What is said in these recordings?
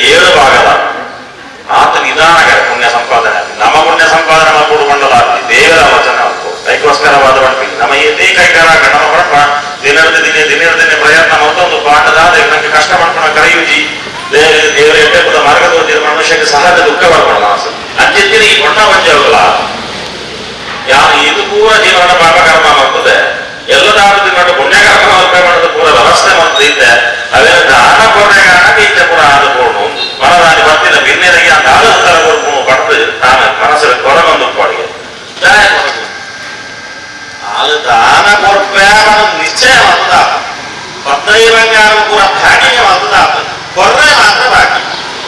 7 ಭಾಗದ ಆತ ನಿಧಾನ ಪುಣ್ಯ ಸಂಪಾದನೆ ನಮ್ಮ ಪುಣ್ಯ ಸಂಪಾದನೆ ಮಾಡಿಕೊಂಡಲ್ಲ ದೇವರ ವಚನ ಅದಕ್ಕೋಸ್ಕರವಾದ ಬಂದ್ವಿ ನಮ್ಮ ಏನೇ ಕೈಗಾರ ನಮ್ಮ ಬಡಪ ದಿನ ಪ್ರಯತ್ನ ಮತ್ತೊಂದು ಪಾಠದಾದ ನನಗೆ ಕಷ್ಟ ಮಾಡ್ಕೊಂಡ ಕರೆಯುಜಿ ದೇವರ ಎಟ್ಟೆಪ್ಪದ ಮಾರ್ಗದ ಮನುಷ್ಯಕ್ಕೆ ಸಹಜ ದುಃಖ ಬರ್ಕೊಳ್ಳ ಅಂಚಿನ ಈ ಕೊಟ್ಟ ವಜ್ಜೆ ಹೋಗಲ್ಲ ಯಾರು ಇದು ಪೂರ ಜೀವನ ಪಾಪಕರ್ಮ ಮಾಡ್ತದೆ ಎಲ್ಲದಾದ್ರೂ ನೋಡಿ ಪುಣ್ಯಕರ್ಮ ಮಾಡೋದು ಪೂರ ವ್ಯವಸ್ಥೆ ಮಾಡ್ತಿದ್ದೆ ಅವೇನು ದಾನ ಕೊಟ್ಟೆ ಕಾರಣಕ್ಕೆ ಇದ್ದ ಪೂರ ಆದುಕೊಂಡು ಮನದಾನಿ ಬರ್ತಿಲ್ಲ ಬಿನ್ನೆರಿಗೆ ಅಂತ ಆಲೋಚನೆ ಕೊಡ್ಕೊಂಡು ಪಡೆದು ತಾನು ಮನಸ್ಸಲ್ಲಿ ಕೊರಗೊಂದು ಪಾಡಿಗೆ ಅದು ದಾನ ಕೊಡ್ಪೇ ನಿಶ್ಚಯ ಮಾಡ್ತದ 15 ಬಂಗಾರ ಪೂರ ಭಾಗಿಗೆ ಮಾಡ್ತದ ಕೊರ್ರೆ ಮಾತ್ರ ಬಾಕಿ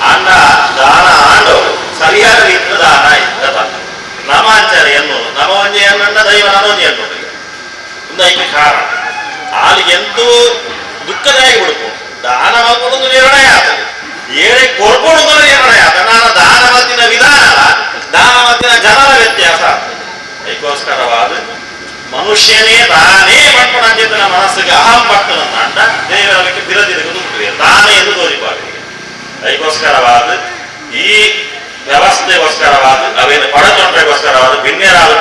ಅಂಡ ದಾನ ಆಂಡವರು ಸರಿಯಾದ ರೀತಿಯ ದಾನ ಇದ್ದದ ನಮಾಚಾರ್ಯನ್ನು ನಮವಂಜೆಯನ್ನ ದೈವ ನಮವಂಜೆಯನ್ನು ಒಂದೈಕೆ ಕಾರಣ ಅಲ್ಲಿ ಎಂತೂ ದುಃಖದಾಗಿ ಬಿಡ್ಕೊಂಡು ದಾನ ಮಾಡ್ಕೊಂಡು ನಿರ್ಣಯ ಆಗ್ತದೆ ಏನೇ ಕೊಡ್ಕೊಂಡು ನಿರ್ಣಯ ಆಗ್ತದೆ ನಾನು ದಾನ ಮತ್ತಿನ ವಿಧಾನ ದಾನ ಮತ್ತಿನ ಜನರ ವ್ಯತ್ಯಾಸ ಅದಕ್ಕೋಸ್ಕರವಾದ ಮನುಷ್ಯನೇ ತಾನೇ ಮಾಡ್ಕೊಂಡ ಮನಸ್ಸಿಗೆ ಅಹಂ ಭಕ್ತನನ್ನ ಅಂಡ ದೇವರಿಗೆ ಬಿರದಿರುವುದು ಉಂಟು ತಾನೇ ಎಂದು ತೋರಿಬಾರದು ಅದಕ್ಕೋಸ್ಕರವಾದ ಈ ವ್ಯವಸ್ಥೆಗೋಸ್ಕರವಾದ ಅವೇನು ಪಡತೊಂಡ್ರೆಗೋಸ್ಕರವಾದ ಭಿನ್ಯರಾದ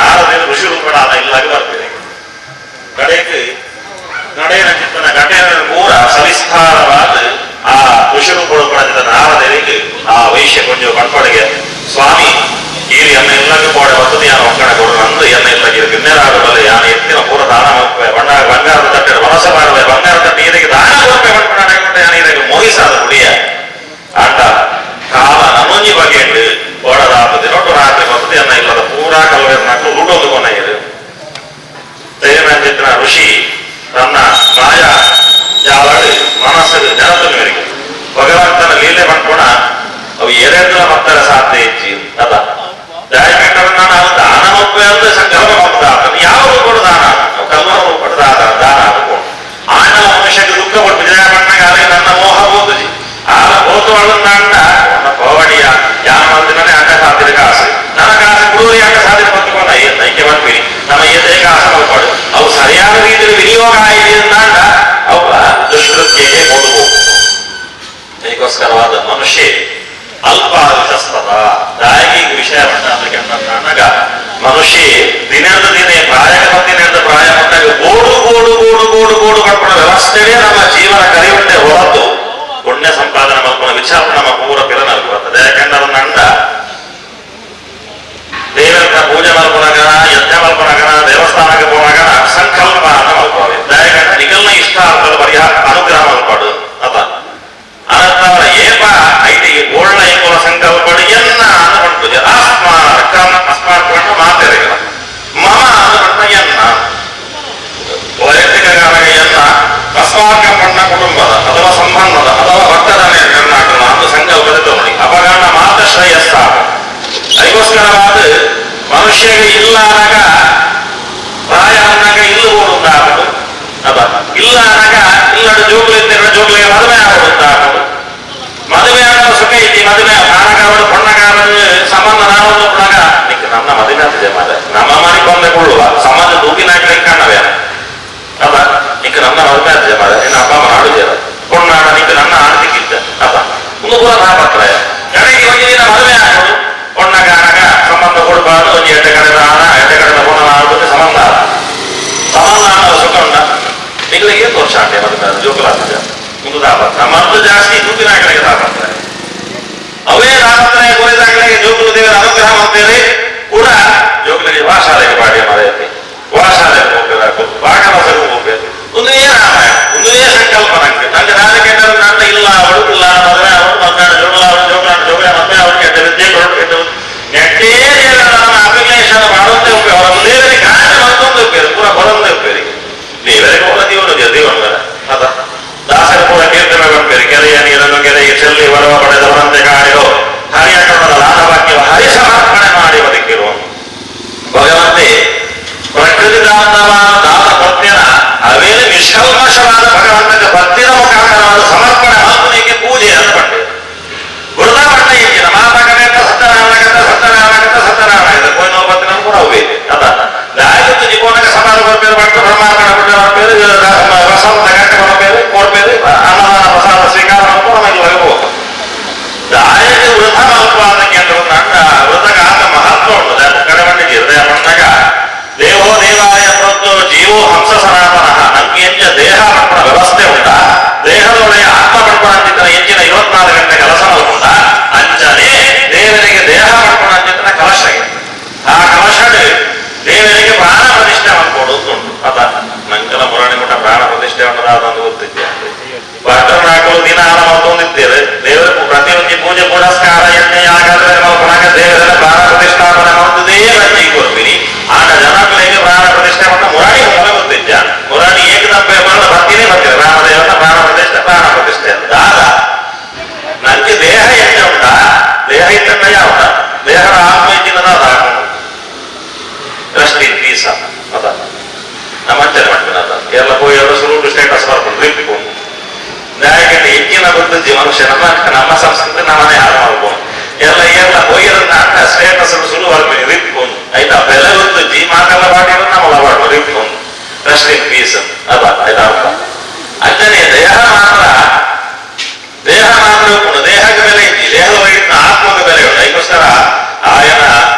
ನಾರದೇನು ಋಷಿ ರೂಪಣಾದ ಇಲ್ಲಾಗಿ ಬರ್ತದೆ ಕಡೆಗೆ ನಡೆಯ ಚಿತ್ತನ ಘಟನೆ ಪೂರ ಸವಿಸ್ತಾರವಾದ ಆ ಋಷಿ ರೂಪಣದ ನಾರದೇವಿಗೆ ಆ ವೈಶ್ಯ ಕೊಂಚ ಕಣ್ಪಡೆಗೆ ಸ್ವಾಮಿ ಇಲ್ಲಿ ಎನ್ನ ಇಲ್ಲಕ್ಕೆ ಕೋಡೆ ವಸತಿ ಯಾನು ಒಕ್ಕಡೆ ಕೊಡು ನಂದು ಎನ್ನ ಇಲ್ಲಕ್ಕೆ ಭಿನ್ನರಾಗಬಲ್ಲ ಯಾನು ಎತ್ತಿನ ಪೂರ ದಾನ ಬಂಗಾರದ ತಟ್ಟೆ ಮನಸ ಮಾಡುವೆ ಬಂಗಾರ ತಟ್ಟೆ ಇದಕ್ಕೆ ದಾನ ಕೊಟ್ಟೆ ಮಾಡ್ಕೊಂಡೆ ಯಾನು ಇದಕ್ಕೆ ಮೋಹಿಸಾದ ಹುಡಿಯ ಆಟ ಕಾಲ ನಮೂನಿ ಬಗೆಂಡು ಓಡದಾಪತಿ ನೋಟು ರಾತ್ರಿ ವಸತಿಯನ್ನ ಇಲ್ಲದ ಪೂರಾ ಕಲ್ವೇರ್ನಾಕು ರೂಢೋದು ಕೊನೆಯಿರು ತೇರಿನ ಋಷಿ ತನ್ನ ಮಾಯ ಜಾವಳಿ ಮನಸ್ಸು ಜನತನಿವರಿಗೆ ಭಗವಂತನ ಲೀಲೆ ಮಾಡ್ಕೋಣ ಅವು ಎರಡರ ಮಕ್ಕಳ ಸಾಧ್ಯ ಹೆಚ್ಚಿ ಅದ ದಯವಿಟ್ಟು ನಾನು ದಾನ ಒಪ್ಪೆ ಅಂತ ಸಂಕಲ್ಪ ಮಾಡ್ತಾ ಯಾವ ಕೂಡ ದಾನ ಕಲ್ಲರು ಪಡೆದಾದ ದಾನ ಹಾಕೊಂಡು ಆನ ಮನುಷ್ಯಕ್ಕೆ ದುಃಖ ಕೊಟ್ಟು ವಿಜಯ ಪಟ್ಟಣಗಾಲೆ ನನ್ನ ಮೋಹ ಹೋಗುದಿ ಆಲ ಹೋತುವಳನ್ನ ಅಂಡ ಪವಡಿಯ ಯಾವ ಮಂದಿನೇ ಅಂಡ ಸಾಧ್ಯ ಕಾಸು ನನ್ನ ಕಾಸು ಗುರುವರಿ ಅಂಡ ಸಾಧ್ಯ ಪತ್ತುಕೊಂಡ ನೈಕೆ ಬರ್ತೀನಿ ನಮ್ಮ ಎದೆ ಕಾಸ ಮಾಡ್ಕೊಡು ಅವು ಸರಿಯಾದ ರೀತಿಯಲ್ಲಿ ವಿನಿಯೋಗ ಆಯ್ತು ಅಂಡ ಅವು ದುಷ್ಕೃತ್ಯಕ್ಕೆ ಹೋಗಬಹುದು ಅದಕ್ಕೋಸ್ಕರವಾದ ಮನುಷ್ಯ ಅಲ್ಪಾಯುಷಸ್ತದ ದಾಯಿಗೆ ವಿಷಯವನ್ನ ನನಗ ಮನುಷ್ಯ ದಿನದ ದಿನೇ ಪ್ರಾಯಕ ದಿನದ ಪ್ರಾಯ ಬಂದಾಗ ಗೋಡು ಮಾಡ್ಕೊಳ್ಳೋ ವ್ಯವಸ್ಥೆಯೇ ನಮ್ಮ ಜೀವನ ಕರೆಯುವಂತೆ ಹೊರತು ಪುಣ್ಯ ಸಂಪಾದನೆ ಮಾಡ್ಕೊಳ್ಳೋ ವಿಚಾರ ನಮ್ಮ ಪೂರ ಪಿರನಲ್ಲಿ ಬರ್ತದೆ ಯಾಕಂದ್ರೆ ಅವನ್ನ ಅಂಡ ದೇವರ ಪೂಜೆ ಮಾಡ್ಕೊಂಡಾಗ ಯಜ್ಞ ಮಾಡ್ಕೊಂಡಾಗ ದೇವಸ್ಥಾನಕ್ಕೆ ಹೋದಾಗ ಸಂಕಲ್ಪ ಅಂತ ಮಾಡ್ಕೊಳ್ಳಿ ಯಾಕಂದ್ರೆ ನಿಗಲ್ನ ಇಷ್ಟ ಆಗ್ತದೆ ಪರಿಹಾರ ಅನುಗ್ರಹ ಮಾಡ್ಕೊಡು ಅದ ಅನಂತರ ಏಪ ಐಟಿ ಓಳ್ಳ ಎಂಬುವ ಸಂಕಲ್ಪಗಳು ಎನ್ನ ಅನ್ಕೊಂಡ್ಬಿಟ್ಟು ಅಸ್ಮಾತ್ ಮಾತಾಡಿಲ್ಲ ಮಮ ಅನ್ಕೊಂಡ ಎನ್ನ ವೈಯಕ್ತಿಕ ಕಾರಣ ಎನ್ನ ಅಸ್ಮಾಕ ಪಣ್ಣ ಕುಟುಂಬದ ಅಥವಾ ಸಂಬಂಧದ ಅಥವಾ ಭಕ್ತರ ನಿರ್ಣಾಟನ ಒಂದು ಸಂಕಲ್ಪದ ತಗೊಳ್ಳಿ ಅಪಗಣ ಮಾತ್ರ ಶ್ರೇಯಸ್ಸ ಅದಕ್ಕೋಸ್ಕರವಾದ ಮನುಷ್ಯಗೆ ಇಲ್ಲ ಅನಾಗ ಪ್ರಾಯ ಅನ್ನಾಗ ಇಲ್ಲು ಓಡುತ್ತಾಗದು ಅದ ಇಲ್ಲ ಅನಾಗ ಇಲ್ಲಡು ಜೋಗ್ಲಿಗೆ ಮದುವೆ ಆಗುತ್ತಾಗದು ಮದುವೆ ಆಗುವ ಸುಖ ಐತಿ ಮದುವೆ ಕಾರಣಗಾರರು ಪಣ್ಣಗಾರರು ಸಂಬಂಧ ನಾವು ನೋಡಿದಾಗ ನನ್ನ ಮದುವೆ ಆಗ್ತದೆ ಮಾದ ನಮ್ಮ ಮಾಡಿಕೊಂಡೆ ಕೊಳ್ಳುವ ಸಮಾಜ ದೂಗಿನಾಗಲಿ ಕಾಣವೇ ಅದ ನಿಕ್ಕ ನನ್ನ ಮದುವೆ ಆಗ್ತದೆ ಮಾದ ನಿನ್ನ ಅಪ್ಪ ಅಮ್ಮ ಆಡುದೇರ ಪೊಣ್ಣಾಡ ನಿಕ್ಕ ನನ್ನ ಆಡ್ತಿಕ್ಕಿದ್ದ ಅದ ಒಂದು ಪೂರ ನಾಪತ್ರ ಕಡೆಗೆ ಒಂದು ದಿನ ಮದುವೆ ಆಗೋದು ಪೊಣ್ಣಗಾರಗ ಸಂಬಂಧ ಕೊಡಬಾರ್ದು ಒಂದು ಎಡ್ಡೆ ಕಡೆದ ಆನ ಎಡ್ಡೆ ಕಡೆದ ಪೊಣ್ಣ ಆಡುತ್ತೆ ಸಂಬಂಧ ಅನ್ನೋ ಸುಖ ಉಂಟ ನಿಗಳಿಗೆ ಏನು ವರ್ಷ ಆಟೆ ಮದುವೆ ಜೋಕಲಾಗ್ತದೆ ಒಂದು ದಾಪತ್ರ ಮದ್ದು ಜಾಸ್ತಿ ದೂಗಿನಾಗಲಿಗೆ ದಾಪತ್ರ ಅವೇ ದಾಪತ್ರ ಕೊನೆದಾಗಲಿಗೆ ಜೋಗುಲು ದೇವರ ಅನುಗ್ರಹ ಮಾಡ್ತೇವೆ ಕೂಡ ಜೋಗುಲಿಗೆ ಭಾಷಾಲೆಗೆ ಪಾಠ್ಯ ಮರೆಯುತ್ತೆ ಸಂಸ್ಕೃತಿ ಮನುಷ್ಯ ನಮ್ಮ ಸಂಸ್ಕೃತಿ ನಮ್ಮನೆ ಹಾಳು ಮಾಡ್ಬೋದು ಎಲ್ಲ ಹೋಗಿರೋದನ್ನ ಅಂತ ಸ್ಟೇಟಸ್ ಸುಲಭವಾಗಿ ರಿಪ್ಕೊಂಡು ಆಯ್ತಾ ಬೆಲೆ ಗೊತ್ತು ಜೀ ಮಾತೆಲ್ಲ ಮಾಡಿರೋ ನಾವು ಅವಾರ್ಡ್ ರಿಪ್ಕೊಂಡು ರೆಸ್ಟ್ ಇನ್ ಪೀಸ್ ಅದ ಆಯ್ತಾ ಅಂಜನೇ ದೇಹ ಮಾತ್ರ ಉಂಟು ದೇಹಕ್ಕೆ ಬೆಲೆ ಇದ್ದಿ ದೇಹದ ಒಳಗಿನ ಆತ್ಮಕ್ಕೆ ಬೆಲೆ ಉಂಟು ಅದಕ್ಕೋಸ್ಕರ ಆಯನ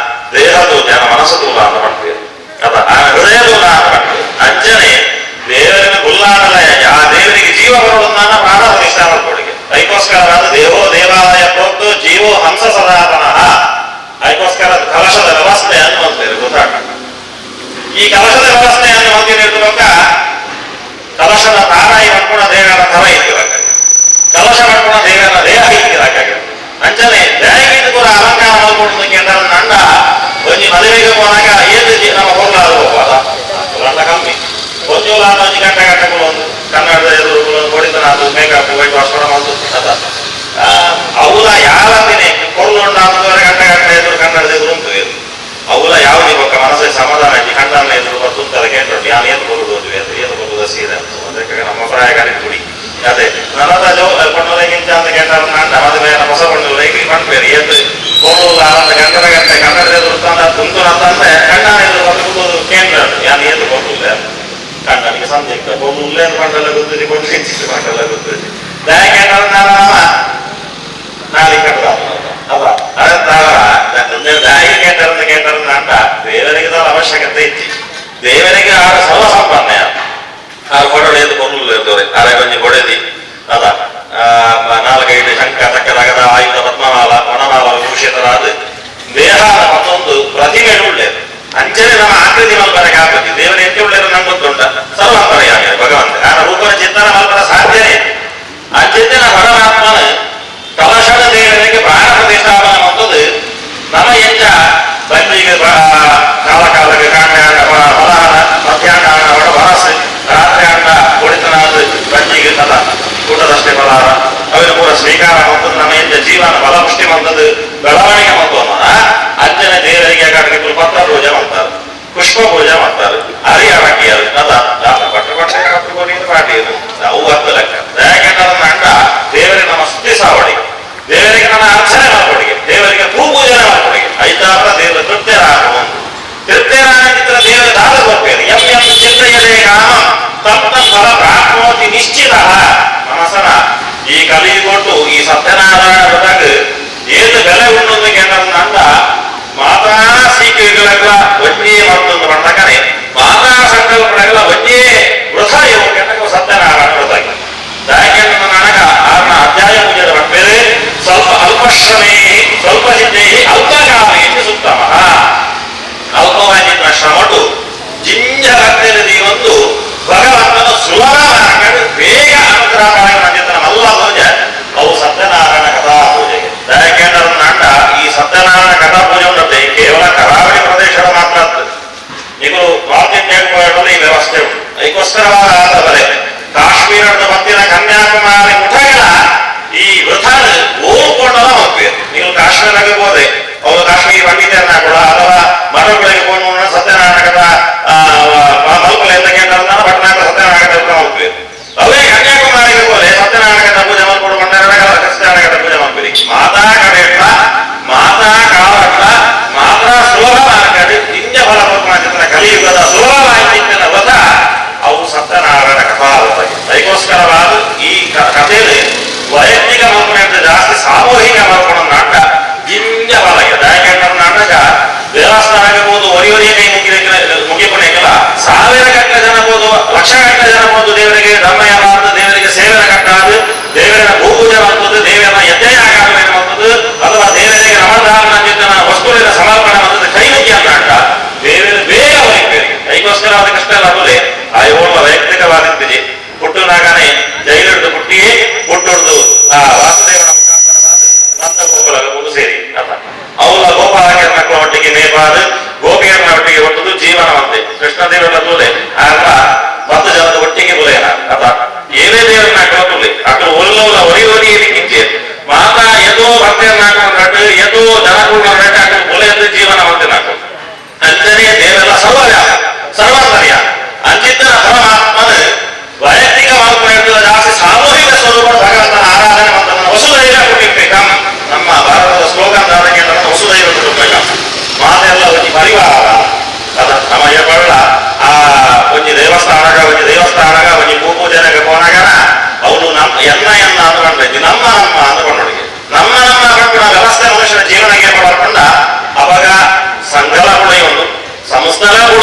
ದೇಹದು ಜನ ಮನಸ್ಸು ದೂರ ಅಂತ ಮಾಡ್ತೀವಿ ಅದ ಆ ಹೃದಯ ದೂರ ಅಂತ ಮಾಡ್ತೀವಿ ಅಂಜನೆ ದೇವರಿನ ಗುಲ್ಲಾಡಲಯ ಆ ದೇವರಿಗೆ ಜೀವ ಬರುವುದನ್ನ ಪ್ರಾಣ ಪ್ರತಿಷ್ಠಾ ಮಾಡ್ಕೊಡಿಗೆ ಅದಕ್ಕೋಸ್ಕರ ಅದು ದೇವೋ ದೇವಾಲಯ ಪ್ರೋಕ್ತು ಜೀವೋ ಹಂಸ ಸದಾತನಃ ಅದಕ್ಕೋಸ್ಕರ ಕಲಶದ ವ್ಯವಸ್ಥೆ ಅನ್ನುವಂತೇವೆ ಗೊತ್ತಾಗ ಈ ಕಲಶದ ವ್ಯವಸ್ಥೆಯನ್ನು ಹೊಂದಿರುವಾಗ ಕಲಶದ ತಾರಾಯಿ ಮಾಡ್ಕೊಂಡ ದೇವರ ತರ ಇದ್ದಿರಾಗ ಕಲಶ ಮಾಡ್ಕೊಂಡ ದೇವರ ದೇಹ ಇದ್ದಿರಾಗ ಅಂಚನೆ ದೇಹಕ್ಕೆ ಕೂಡ ಅಲಂಕಾರ ಮಾಡ್ಕೊಡೋದಕ್ಕೆ ಅಂಡ ಒಂಜಿ ಮದುವೆಗೆ ಹೋದಾಗ ಏದು ನಮ್ಮ ಹೊರಲಾದ ಹೋಗುವಾಗ ಕಮ್ಮಿ ಒಂಜೂಲಾದ ಒಂಜಿ ಗಂಟೆ ಒಂದು ಕನ್ನಡದ ಎದುರು ಹೊಡಿತನ ಅದು ಮೇಕಪ್ ವೈಟ್ ವಾಶ್ ಮಾಡೋದು ಅವಳ ಯಾವ ದಿನ ಕೊರಲೊಂಡ ಗಂಟೆ ಎದುರು ಕನ್ನಡದ ಎದುರು ಉಂಟು ಅವಳ ಯಾವ್ದು ಇವಾಗ ಮನಸ್ಸಿಗೆ ಸಮಾಧಾನ ಆಯ್ತು ಕಂಡನ ಎದುರು ತುಂತರ ಕೇಂದ್ರ ನಾನು ಏನು ಕೊಡುದು ಏನು ಕೊಡುದ ಸೀರೆ ಅದಕ್ಕೆ ನಮ್ಮ ಪ್ರಾಯಗಾರಿ ಕುಡಿ ಅದೇ ನನ್ನ ಜೋ ಕೊಂಡೋಗಿಂತ ಅಂತ ಕೇಂದ್ರ ಮದುವೆ ಹೊಸ ಕೊಂಡೋಗಿ ಕಣ್ಬೇರಿ ಎದ್ದು ಕೊಡುವುದ ಅಂತ ಗಂಟೆ ಕನ್ನಡದ ಎದುರು ತುಂತುರ ಅಂತಂದ್ರೆ ಕಣ್ಣನ ಎದುರು ಬದುಕುವುದು ಕೇಂದ್ರ ಯಾನು ಏನು ಕೊಡುವುದಿಲ್ಲ ಕಣ್ಣನಿಗೆ ಸಂಜೆ ಕೊಡುವುದಿಲ್ಲ ಕಂಡಲ್ಲ ಗೊತ್ತಿದೆ ಕೊಂಡು ಕಂಡಲ್ಲ ಗೊತ್ತಿದೆ ದಯಕೇಂದ್ರ ನಾಳೆ ಕಟ್ಟದ ಅವ ಅಂತ ದೇವರಿಗೆ ಅವಶ್ಯಕತೆ ಇತ್ತು ದೇವರಿಗೆ ಆರು ಸರ್ವ ಸಂಪನ್ನ ಆರು ಕೊಡೊಡೆಯದು ಕೊಂಡೋದ್ರೆ ಅರೆ ಕೊಂಚ ಕೊಡೆದಿ ಅದ ನಾಲ್ಕೈದು ಶಂಕ ತಕ್ಕದಾಗದ ಆಯುಧ ಪದ್ಮಮಾಲ ವನಮಾಲ ವಿಭೂಷಿತರಾದ ದೇಹದ ಮತ್ತೊಂದು ಪ್ರತಿಮೆ ಒಳ್ಳೆಯದು ಅಂಚನೆ ನಮ್ಮ ಆಕೃತಿ ಮಲ್ಪನೆಗೆ ಆಕೃತಿ ದೇವರ ಎಂತೆ ಒಳ್ಳೆಯದು ನಂಗೆ ಗೊತ್ತುಂಟ ಸರ್ವಾಂತರ್ಯಾಮಿ ಭಗವಂತ ಆ ರೂಪದ ಚಿಂತನ ಮಲ್ಪನ ಸಾಧ್ಯನೇ ಅಂಚಿನ ಪರಮಾತ್ಮನ ಕಲಶದ ದೇವರಿಗೆ ಪ್ರಾಣ ಪ್ರತಿಷ್ಠಾಪನೆ ಮಾಡುತ್ತದೆ ನಮ್ಮ ಎಂಚ ಬಂದಿಗೆ ಕಾಲಕಾಲಕ್ಕೆ ಕಾಂಡ ಫಲಹಾರ ಮಧ್ಯಾಹ್ನ ಒಡ ವರಸೆ ರಾತ್ರಿ ಅಂಡ ಕೊಡಿತನಾದ ಬಂದಿಗೆ ಕದ ಊಟದಷ್ಟೇ ಫಲಹಾರ ಅವರ ಕೂಡ ಸ್ವೀಕಾರ ಮಾಡ್ತದೆ ನಮ್ಮ ಎಂಚ ಜೀವನ ಬಲಪುಷ್ಟಿ ಮಾಡ್ತದೆ ಬೆಳವಣಿಗೆ ಮಾಡ್ತೋಣ ಅಂಜನೆ ದೇವರಿಗೆ ಕಾಡಿಗೆ ಪತ್ರ ಪೂಜೆ ಮಾಡ್ತಾರೆ ಪುಷ್ಪ ಪೂಜೆ ಮಾಡ್ತಾರೆ ಅರಿಯಾಕಿಯರು ಅದ ಪಟ್ಟು ಪಾಟಿಯರು ಅವು ಅರ್ಥ ಲೆಕ್ಕ ಯಾಕೆಂದ್ರೆ ಅಂಡ ದೇವರಿಗೆ ನಮ್ಮ ಸ್ತುತಿ ಸಾವಡಿ ದೇವರಿಗೆ ನನ್ನ ಅರ್ಚನೆ ಮಾಡ್ಕೊಡಿಗೆ ದೇವರಿಗೆ ಭೂಪೂಜನೆ ಮಾಡ್ಕೊಡಿಗೆ ಐತಾರ ದೇವರ ತೃಪ್ತಿಯರಾಗ ತೃಪ್ತಿಯರಾಗಿದ್ದರೆ ದೇವರ ದಾದ ಬರ್ಬೇಡಿ ಎಂ ಚಿಂತೆಯದೇ ಕಾಮ ತಪ್ಪ ಫಲ ಪ್ರಾಪ್ನೋತಿ ನಿಶ್ಚಿತ ಮನಸನ ಈ ಕಲಿಗೊಟ್ಟು ಈ ಸತ್ಯನಾರಾಯಣ ವ್ರತಗ ಏನು ಬೆಲೆ ಉಣ್ಣೋದಕ್ಕೆ ಅಂದ ಮಾತಾ ಸೀಕೆಗಳೆಲ್ಲ ಒಂದೇ ಮತ್ತೊಂದು ಮಾಡ್ತಕ್ಕನೆ ಮಾತಾ ಸಂಕಲ್ಪಗಳೆಲ್ಲ ಒಂದೇ ವೃಥ ಇವು ಸತ್ಯನಾರಾಯಣ ವ್ರತ ಯಾಕೆಂದ್ರೆ ನನಗ ಆರನ ಅಧ್ಯಾಯ ಪೂಜೆ ಮಾಡ್ಬೇರೆ ಸ್ವಲ್ಪ ಅಲ್ಪಶ್ರಮೇ ಸ್ವಲ್ಪ ಸಿದ್ಧೇ ಅಲ್ಪಕಾಲೇ ಸುತ್ತಮ ಅಲ್ಪವಾಗಿದ್ದ ಶ್ರಮಟು ಜಿಂಜರತ್ತಿ ಒಂದು ಭಗವಂತನ ಸುಲಭ ಬೇಗ ಅನುಗ್ರಹ ಮಲ್ಲ ಪೂಜೆ ಅವು ಸತ್ಯನಾರಾಯಣ ಕಥಾ ಪೂಜೆಗೆ ಯಾಕೆಂದ್ರೆ ನಾಟ ಈ ಸತ್ಯನಾರಾಯಣ ಕಥಾ ಪೂಜೆ ಉಂಟೆ ಕೇವಲ ಕರಾವಳಿ ಪ್ರದೇಶದ ಮಾತ್ರ ನೀವು ನಾರ್ತ್ ಇಂಡಿಯಾದಲ್ಲಿ ಈ ವ್ಯವಸ್ಥೆ ಉಂಟು ಅದಕ್ಕೋಸ್ಕರವಾದ ಬಲೆ ಕಾಶ್ಮೀರದ ಮತ್ತಿನ ಕನ್ಯಾಕುಮಾರಿ ಮುಠಗಳ ಈ ವೃಥಾನ ಓದ್ಕೊಂಡಲ್ಲ ಹೋಗ್ಬೇಕು ನೀವು ಕಾಶ್ಮೀರಕ್ಕೆ ಹೋದೆ ಅವರು ಕಾಶ್ಮೀರಿ ಪಂಡಿತರನ್ನ ಕೂಡ ಅಥವಾ ಮಠಗಳಿಗೆ ಹೋಗೋಣ ಸತ್ಯನಾರಾಯಣದ ಮಲ್ಪಲೆ ಅಂತ ಕೇಂದ್ರ ಪಟ್ಟಣ ಸತ್ಯನಾರಾಯಣ ಹೋಗ್ಬೇಕು ಅವೇ ಕನ್ಯಾಕುಮಾರಿಗೆ ಹೋದೆ ಸತ್ಯನಾರಾಯಣದ ಪೂಜೆ ಮಾಡ್ಕೊಂಡು ಸತ್ಯನಾರಾಯಣದ ಪೂಜೆ ಮಾಡ್ಬೇಕು ಮಾತಾ ಕಡೆಯಲ್ಲ ಮಾತಾ ಕಾಲಲ್ಲ ಮಾತ್ರ ಸುಲಭ ಮಾರ್ಗಡಿ ನಿಂಜ ಫಲ ಚಿತ್ರ ಕಲಿಯುಗದ ಸುಲಭವಾಯಿತಿನ ವ್ರತ ಅವು ಸತ್ಯನಾರಾಯಣ ಕಥಾವೃತ ಅದಕ್ಕೋಸ್ಕರವಾದ ಈ ಕಥೆಯಲ್ಲಿ ವೈಯಕ್ತಿಕ ಮಲ್ಪನೆ ಜಾಸ್ತಿ ಸಾಮೂಹಿಕ ಮಲ್ಪಣ ನಾಟಕ ಜಿಂಜ ಫಲಗೆ ಯಾಕೆಂದ್ರೆ ನಾಟಕ ದೇವಸ್ಥಾನ ಆಗಿರ್ಬೋದು ಒರಿಯೊರಿಯ ಕೈ ಮುಗಿಪಣೆಗೆಲ್ಲ ಸಾವಿರ ಗಟ್ಟಲೆ ಜನ ಬೋದು ಲಕ್ಷ ಗಟ್ಟಲೆ ಜನ ಬೋದು ದೇವರಿಗೆ ಧರ್ಮಯವಾದ ದೇವರಿಗೆ ಸೇವನೆ ಕಟ್ಟಾದು ದೇವರ ಭೂಪೂಜೆ ಮಾಡ್ತದೆ ದೇವರ ಯಜ್ಞಯಾಗ ಮಾಡ್ತದೆ ಅಥವಾ ದೇವರಿಗೆ ನಮದಾನ ವಸ್ತುವಿನ ಸಮರ್ಪಣೆ ಮಾಡ್ತದೆ ಕೈಮುಖಿಯ ನಾಟಕ ದೇವರ ಬೇಗ ಹೋಗ್ಬೇಕು ಅದಕ್ಕೋಸ್ಕರ ಅದಕ್ಕಷ್ಟ ಅಲ್ಲೇ ಆ ಓಡುವ ವೈಯಕ್ತಿಕವಾದಿದ್ದಿದೆ ಹುಟ್ಟುನಾಗನೇ ಜೈಲಿಡ್ದು ಹುಟ್ಟಿಯೇ ಹುಟ್ಟುಡ್ದು ಆ ವಾಸುದೇವನ ನಂದಗೋಪಾಲ ಒಂದು ಸೇರಿ ಅವಳ ಗೋಪಾಲಕರ ಮಕ್ಕಳ ಒಟ್ಟಿಗೆ ನೇಪಾದ ಗೋಪಿಯರ ಒಟ್ಟಿಗೆ ಒಟ್ಟದು ಜೀವನವಂತೆ ಕೃಷ್ಣದೇವರ ತೂಲೆ ಆಗ 10 ಜನದ ಒಟ್ಟಿಗೆ ಬುಲೆನ ಅಥ ಏನೇ ದೇವರನ್ನ ಹಾಕಿ ಅక్కడ ಒಲ್ಲವಲ್ಲ ಒರಿ ಕಿಂಚೆ ಮಾತಾ ಎದೋ ಭಕ್ತಿಯನ್ನ ಹಾಕೊಂಡು ಎದೋ ಜನಗಳನ್ನ ಹಾಕಿ ಬುಲೆಯಲ್ಲಿ ಜೀವನವಂತೆ ನಾಕು ಅಂಜನೇ ದೇವರ ಸರ್ವಾಂತರ್ಯ ಅಂಚಿದ್ದನ ಪರಮಾತ್ಮನ ವೈಯಕ್ತಿಕ ಜಾಸ್ತಿ ಸಾಮೂಹಿಕ ಸ್ವರೂಪ ಭಗವಂತನ ಆರಾಧನೆ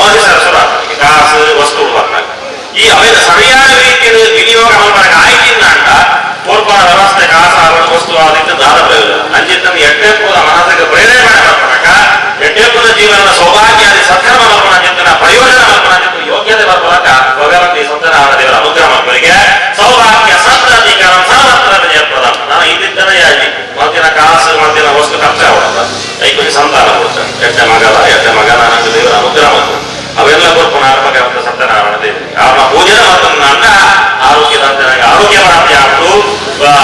ಮೋದಿ ಸರಸುರ ಕಾಸು ವಸ್ತುಗಳು ಬರ್ತಾಗ ಈ ಅವೆಲ್ಲ ಸರಿಯಾದ ರೀತಿಯಲ್ಲಿ ವಿನಿಯೋಗ ಮಾಡ್ಬೇಕು ಆಯ್ತಿಲ್ಲ ಅಂತ ಕೋರ್ಪಣ ವ್ಯವಸ್ಥೆ ಕಾಸ ವಸ್ತು ಆದಿತ್ತು ದಾದ ಪ್ರಯೋಜನ ಅಂಚಿತ್ತ ಎಟ್ಟೆಪ್ಪದ ಮನಸ್ಸಿಗೆ ಪ್ರೇರಣೆ ಮಾಡ್ಬೇಕ ಎಟ್ಟೆಪ್ಪದ ಜೀವನದ ಸೌಭಾಗ್ಯಾದಿ ಸತ್ಕರ್ಮ ಮಲ್ಪನ ಚಿಂತನ ಪ್ರಯೋಜನ ಮಲ್ಪನ ಚಿಂತನ ಯೋಗ್ಯತೆ ಬರ್ಬಲಕ ಭಗವಂತಿ ಸತ್ಯನಾರಾಯಣ ದೇವರ ಅನುಗ್ರಹ ಮಕ್ಕಳಿಗೆ ಸೌಭಾಗ್ಯ ಸತ್ರಾಧಿಕಾರ ಸರ್ವತ್ರ ವಿಜಯಪ್ರದ ನಾನು ಇದ್ದಿದ್ದನೇ ಯಾಜಿ ಮತ್ತಿನ ಕಾಸು ಮತ್ತಿನ ವಸ್ತು ಖರ್ಚಾವಲ್ಲ ಐಕಿ ಸಂತಾನ ಕೊಡ್ತಾರೆ ಎಟ್ಟೆ ಮಗನ ನನಗೆ ದೇವರ ಅನುಗ್ರಹ ಮಕ್ಕಳು ಅವೆಲ್ಲ ಕೊರ್ಪಣ ಭಗವಂತ ಸತ್ಯನಾರಾಯಣ ದೇವರು ಅವನ ಪೂಜೆನ ಮಾತನ್ನ ಆರೋಗ್ಯದಂತನಾಗಿ ಆರೋಗ್ಯ ಪ್ರಾಪ್ತಿ ಆಗುದು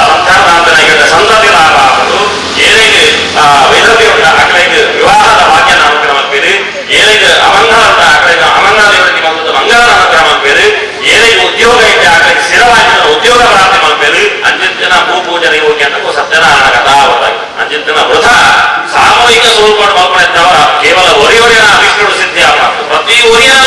ಸಂತಾನದಂತನಾಗಿ ಸಂತತಿ ಲಾಭ ಆಗುದು ಏನಿಗೆ ವೈದ್ಯತೆ ಉಂಟ ಅಕಡೆಗೆ ವಿವಾಹದ ಭಾಗ್ಯನ ಅನುಕ್ರಮ ಬೇರೆ ಏನಿಗೆ ಅಮಂಗಲ ಉಂಟ ಅಕಡೆಗೆ ಅಮಂಗಲ ದೇವರಿಗೆ ಬಂದದ್ದು ಮಂಗಲನ ಅನುಕ್ರಮ ಬೇರೆ ಏನಿಗೆ ಉದ್ಯೋಗ ಇಟ್ಟೆ ಅಕಡೆಗೆ ಸ್ಥಿರವಾಗಿನ ಉದ್ಯೋಗ ಪ್ರಾಪ್ತಿ ಮಾಡ್ಬೇರು ಅಂಚಿತ್ತಿನ ಭೂಪೂಜನೆ ಹೋಗಿ ಅಂತ ಸತ್ಯನಾರಾಯಣ ಕಥಾವತಾಗಿ ಅಂಚಿತ್ತಿನ ವೃಥ ಸಾಮೂಹಿಕ ಸ್ವರೂಪ ಮಲ್ಪನೆದ್ದವರ ಕೇವಲ ಒರಿಯೊರಿಯನ ವಿಷ್ಣುಡು ಸಿದ್ಧಿ ಆಗ್ಬಾರ್ದು ಪ್ರತಿ ಒರಿಯನ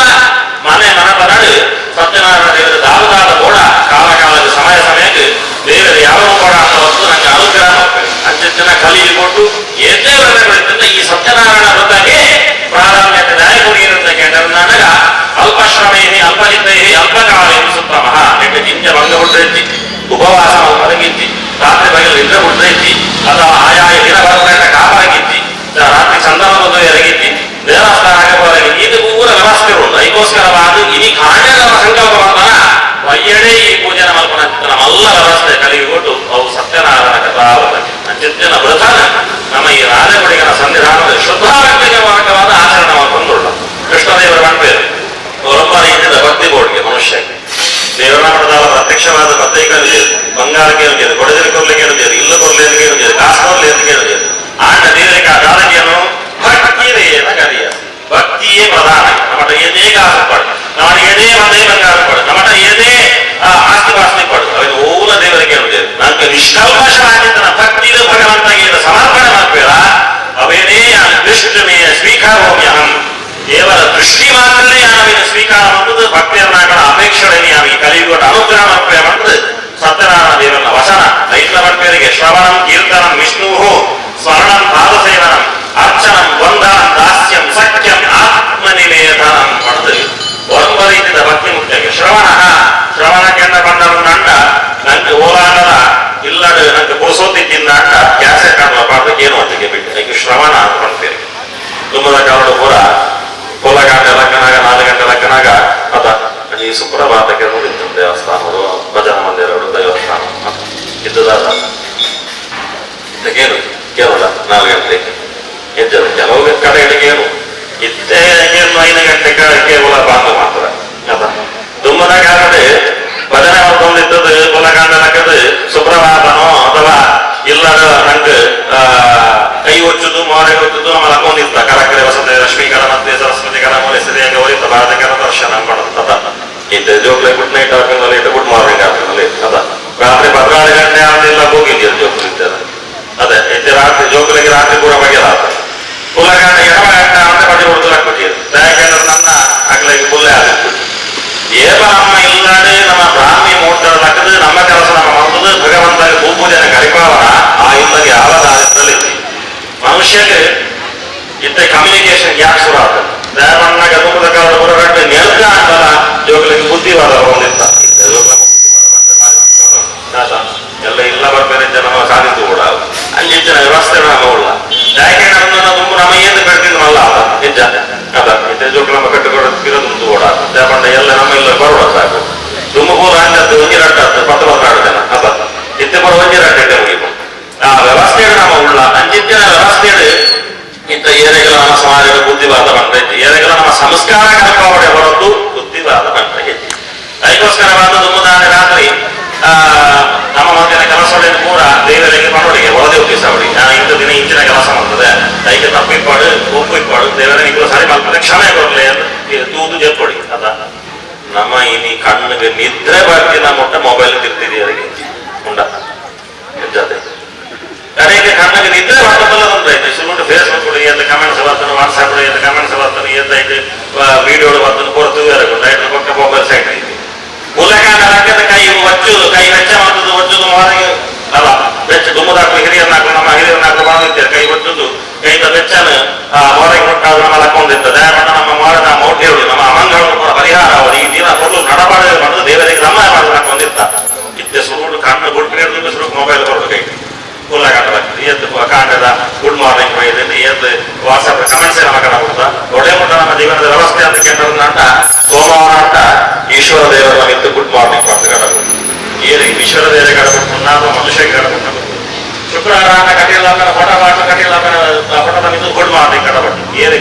ಮನೆ ಮನಪನಾಡು ಸತ್ಯನಾರಾಯಣ ದೇವರ ದಾವದಾದ ಕೂಡ ಕಾಲಕಾಲದ ಸಮಯಕ್ಕೆ ದೇವರು ಯಾವ ಕೂಡ ಅಂತ ವಸ್ತು ನಂಗೆ ಅನುಗ್ರಹ ಮಾಡ್ಬೇಕು ಅಂಚಿತ್ತಿನ ಕಲಿಗೆ ಕೊಟ್ಟು ಎದ್ದೇ ವ್ರತಗಳಿಂದ ಈ ಸತ್ಯನಾರಾಯಣ ವ್ರತಕ್ಕೆ ಪ್ರಾಧಾನ್ಯತೆ ದಾಯಗುಡಿ ಇರುತ್ತೆ ನನಗ ಅಲ್ಪಶ್ರಮೇಹಿ ಅಲ್ಪಚಿತ್ತೈಹಿ ಅಲ್ಪಕಾಲೇಹಿ ಸುತ್ತಮಃ ನೆಟ್ಟು ಜಿಂಜ ಭಂಗ ಹುಟ್ಟೈತಿ ಉಪವಾಸ ಮಲಗಿದ್ದಿ ರಾತ್ರಿ ಬಗೆಲು ನಿದ್ರೆ ಹುಟ್ಟೈತಿ ಅಥವಾ ಆಯಾಯ ದಿನ ಬರಬೇಕ ಕಾಪಾಗಿದ್ದಿ ರಾತ್ರಿ ಚಂದನವನ್ನು ಎರಗಿದ್ದಿ ದೇವಸ್ಥಾನ ಹೊರಗಿದ್ದಿ ಇದು ಪೂರ ವ್ಯವಸ್ಥೆ ಉಂಟು ಅದಕ್ಕೋಸ್ಕರವಾದ ಇನಿ ಕಾಣ್ಯದ ಸಂಕಲ್ಪ ಮಾಡ್ತಾನ ವಯ್ಯಡೆ ಈ ಪೂಜನ ಮಲ್ಪನ ನಮ್ಮೆಲ್ಲ ವ್ಯವಸ್ಥೆ ಕಲಿಗೆ ಕೊಟ್ಟು ಅವು ಸತ್ಯನಾರಾಯಣ ಕಥಾವತ ಚಿತ್ತಿನ ವ್ರತನ ನಮ್ಮ ಈ ರಾಜಗುಡಿಗನ ಸಂವಿಧಾನದ ಶುದ್ಧಾತ್ಮಕವಾದ ಆಚರಣೆ ಮಾಡ್ಕೊಂಡುಳ್ಳ ಕೃಷ್ಣದೇವರ ಮಾಡ್ಬೇಕು ಅವರೊಬ್ಬ ರೀತಿಯ ಭಕ್ತಿ ಬೋರ್ಡ್ಗೆ ಮನುಷ್ಯಕ್ಕೆ ದೇವರಾಮಣದ ಪ್ರತ್ಯಕ್ಷವಾದ ಪ್ರತ್ಯೇಕರಿಗೆ ಬಂಗಾರಕ್ಕೆ ಇರುತ್ತದೆ ಕೊಡದಿರು ಕೊರ್ಲಿಕ್ಕೆ ಇರುತ್ತದೆ ಇಲ್ಲ ಕೊರ್ಲಿಗೆ ಇರುತ್ತದೆ ಕಾಸು ಕೊರ್ಲಿಗೆ ಇರುತ್ತದೆ ಆಟ ದೇವರಿಗೆ ಆ ದಾರಿಯನ್ನು ಭಕ್ತಿರೇನ ಕರಿಯ ಭಕ್ತಿಯೇ ಪ್ರಧಾನ ನಮ್ಮಟ ಏನೇ ಕಾಸು ಪಡು ನಮ್ಮಟ ಏನೇ ಮನೆ ಬಂಗಾರ ಪಡು ನಮ್ಮಟ ಏನೇ ಆಸ್ತಿ ಪಾಸ್ತಿ ಪಡು ಅವನು ಓಲ ದೇವರಿಗೆ ಇರುತ್ತದೆ ನನಗೆ ನಿಷ್ಕಲ್ಮಶವಾಗಿದ್ದನ ಭಕ್ತಿದ ಭಗವಂತಗೆ ಸಮರ್ಪಣೆ ಮಾಡ್ಬೇಡ ಅವೇನೇ ದೃಷ್ಟಿಮೆಯ ಸ್ವೀಕಾರೋಮ್ಯಹಂ ದೇವರ ದೃಷ್ಟಿ ಮಾತ್ರನೇ ಆವಿನ ಸ್ವೀಕಾರ ಮಾಡುವುದು ಭಕ್ತಿಯನ್ನಾಗಳ ಅಪೇಕ್ಷಣೆ ಆವಿಗೆ ಕಲಿಯುವ ಅನುಗ್ರಹ ಮಾಡ್ಬೇಡ ಮಾಡುದು ಸತ್ಯನಾರಾಯಣ ದೇವರ ವಚನ ಐಕ್ಲ ಭಕ್ತರಿಗೆ ಶ್ರವಣಂ ಕೀರ್ತನಂ ವಿಷ್ಣು ಸ್ವರ್ಣಂ ಪಾದಸೇವನಂ ಅರ್ಚನಂ ವಂದನಂ ದಾಸ್ಯಂ ಸಖ್ಯಂ ಆತ್ಮನಿವೇದನಂ ಮಾಡುದು ಒಂದು ರೀತಿಯ ಭಕ್ತಿ ಮುಖ್ಯಕ್ಕೆ ಶ್ರವಣಕ್ಕೆ ಬಂದ ನಂಗೆ ಓಲಾಡದ ಇಲ್ಲದ ನಂಗೆ ಪುರುಸೋತಿದ್ದಿಂದ ಕ್ಯಾಸೆಟ್ ಮಾಡ್ಬೇಕು ಏನು ಅದಕ್ಕೆ ಬಿಟ್ಟು ನನಗೆ ಶ್ರವಣ ಅಂತ ಮಾಡ್ತೀರಿ ತುಂಬದ ಕಾರಣ ಪೂರ ಕೋಲಗಂಟೆ ಲಕ್ಕನಾಗ 4 ಗಂಟೆ ಲಕ್ಕನಾಗ ಅದ ಈ ಸುಪ್ರಭಾತಕ್ಕೆ ನೋಡಿದ್ದು ದೇವಸ್ಥಾನಗಳು ಭಜನ ಮಂದಿರಗಳು ದೇವಸ್ಥಾನ ಇದ್ದದಾದ ಕೇಳು ಕೇವಲ 4 ಗಂಟೆಗೆ ಎಜ್ಜರು ಕೆಲವು ಕಡೆಗಳಿಗೆ ಏನು ಇದ್ದೇ 5 ಗಂಟೆ ಕೇವಲ ಬಾಂಧ ಮಾತ್ರ ಅದ ತುಂಬದ ಕಾರಣದೆ ಭಜನೆ ಮಾಡ್ಕೊಂಡಿದ್ದದು ಕೋಲಗಂಡ ಲಕ್ಕದ ಸುಪ್ರಭಾತನೋ ಅಥವಾ ಇಲ್ಲದ ನಂಗೆ ಕೈ ಹೊಚ್ಚುದು ಮೋರೆ ಹೊಚ್ಚುದು ಆಮೇಲೆ ಹಾಕೊಂಡಿರ್ತ ಕರಕರೆ ವಸತೆ ರಶ್ಮಿಕರ ಮತ್ತೆ ಸರಸ್ವತಿಕರ ಮೂಲಿಸಿದೆ ಗೌರಿತ ಭಾರತಕರ ದರ್ಶನ ಮಾಡುತ್ತದ ಇಂತ ಜೋಕ್ಲೆ ಗುಡ್ ನೈಟ್ ಆಗ್ತಿನಲ್ಲಿ ಗುಡ್ ಮಾರ್ನಿಂಗ್ ಆಗ್ತಿನಲ್ಲಿ ಅದ ರಾತ್ರಿ 14 ಗಂಟೆ ಆದಿಲ್ಲ ಹೋಗಿದ್ದೀರ ಜೋಕ್ಲು ಇದ್ದಾರೆ ಅದೇ ಇಂತ ರಾತ್ರಿ ಜೋಕ್ಲಿಗೆ ರಾತ್ರಿ ಕೂಡ ಬಗೆಲಾತ ಕುಲಗಂಡ ಎಡವ ಗಂಟೆ ಅಂತ ಬಡಿ ಹೊಡೆದು ಹಾಕ್ಬಿಟ್ಟಿರು ಯಾಕೆಂದ್ರೆ ನನ್ನ ಅಗ್ಲಿಗೆ ಬುಲ್ಲೆ ಆಗಿತ್ತು ಏಪ ನಮ್ಮ ಇಲ್ಲಾಡೆ ನಮ್ಮ ಬ್ರಾಹ್ಮಿ ಮೂರ್ತರ ಲಕ್ಕದ ನಮ್ಮ ಕೆಲಸ ನಮ್ಮ ಮಾಡುವುದು ಭಗವಂತನ ಭೂಪೂಜನ ಕರಿಪಾವನ ಆ ಇಲ್ಲಗೆ ಯಾವ ದಾರಿಯಲ್ಲಿ ಮನುಷ್ಯಗೆ ಇತ್ತ ಕಮ್ಯುನಿಕೇಶನ್ ಯಾಕೆ ಶುರು ಆಗ್ತದೆ ದೇವಣ್ಣಗ ದುಃಖದ ಕಾಲದ ಹೊರಗಡೆ ನೆಲದ ಅಂತಲ್ಲ ಜೋಗಲಿಗೆ ಬುದ್ಧಿವಾದ ಹೊಂದಿತ್ತ ಎಲ್ಲ ಇಲ್ಲ ಬರ್ಬೇರೆ ಜನ ಸಾಧಿತು ಕೂಡ ಅಂಜಿನ ವ್ಯವಸ್ಥೆ ನಮ್ಮ ಯಾಕೆ ನಮ್ಮ ಏನು ಕಟ್ಟಿದ್ನಲ್ಲ ಅದ ನಿಜ ಅದ ನಿಜ ಜೋಗ ನಮ್ಮ ಕಟ್ಟಿಕೊಡೋದು ಕೂಡ ದೇವಣ್ಣ ಎಲ್ಲ ನಮ್ಮ ಇಲ್ಲ ಬರೋಣ ಸಾಕು ತುಮಕೂರು ಅಂಜದ್ದು ಒಂಜಿರಟ್ಟ ಪತ್ರ ಆಡ್ತೇನೆ ಅದ ಇತ್ತೆ ಬರೋ ಒಂಜಿರಟ್ಟೆ ಮುಗಿತು ಆ ವ್ಯವಸ್ಥೆಗಳು ನಮ್ಮ ಉಳ್ಳ ಅಂಜಿನ ವ್ಯವಸ್ಥೆಗಳು ಇಂಥ ಏರೆಗಳ ನಮ್ಮ ಸಮಾಜದ ಬುದ್ಧಿವಾದ ಬಂದೈತಿ ಏರೆಗಳ ನಮ್ಮ ಸಂಸ್ಕಾರ ಕಲ್ಪಾವಡೆ ಹೊರತು ಬುದ್ಧಿವಾದ ಬಂದೈತಿ ಅದಕ್ಕೋಸ್ಕರವಾದ ದುಮ್ಮದಾನೆ ರಾತ್ರಿ ನಮ್ಮ ಮಧ್ಯಾಹ್ನ ಕೆಲಸವನ್ನು ಕೂಡ ದೇವರಿಗೆ ಮಾಡೋಡಿಗೆ ಒಳದೇ ಉದ್ದೇಶವಡಿ ಇಂಥ ದಿನ ಇಂಚಿನ ಕೆಲಸ ಮಾಡ್ತದೆ ದೈಹಿಕ ತಪ್ಪಿಪಾಡು ಒಪ್ಪಿಪಾಡು ದೇವರಿಗೆ ಸರಿ ಮಾಡ್ತಾರೆ ಕ್ಷಮೆ ಕೊಡಲಿ ಅಂತ ತೂದು ಜೆಪ್ಪೊಡಿ ಅದ ನಮ್ಮ ಇನಿ ಕಣ್ಣಿಗೆ ನಿದ್ರೆ ಬರ್ತಿನ ಮೊಟ್ಟ ಮೊಬೈಲ್ ತಿರ್ತಿದೀವರಿಗೆ ಉಂಡ ಜೊತೆ ಕಡೆಗೆ ಕಣ್ಣಿಗೆ ನಿದ್ರೆ ಬರ್ತದಲ್ಲ ಅಂತ ಐತೆ ಸುಮ್ಮನೆ ಫೇಸ್ಬುಕ್ ಕೊಡಿ ಅಂತ ಕಮೆಂಟ್ಸ್ ಬರ್ತಾನೆ ವಾಟ್ಸ್ಆಪ್ ಕೊಡಿ ಅಂತ ಕಮೆಂಟ್ಸ್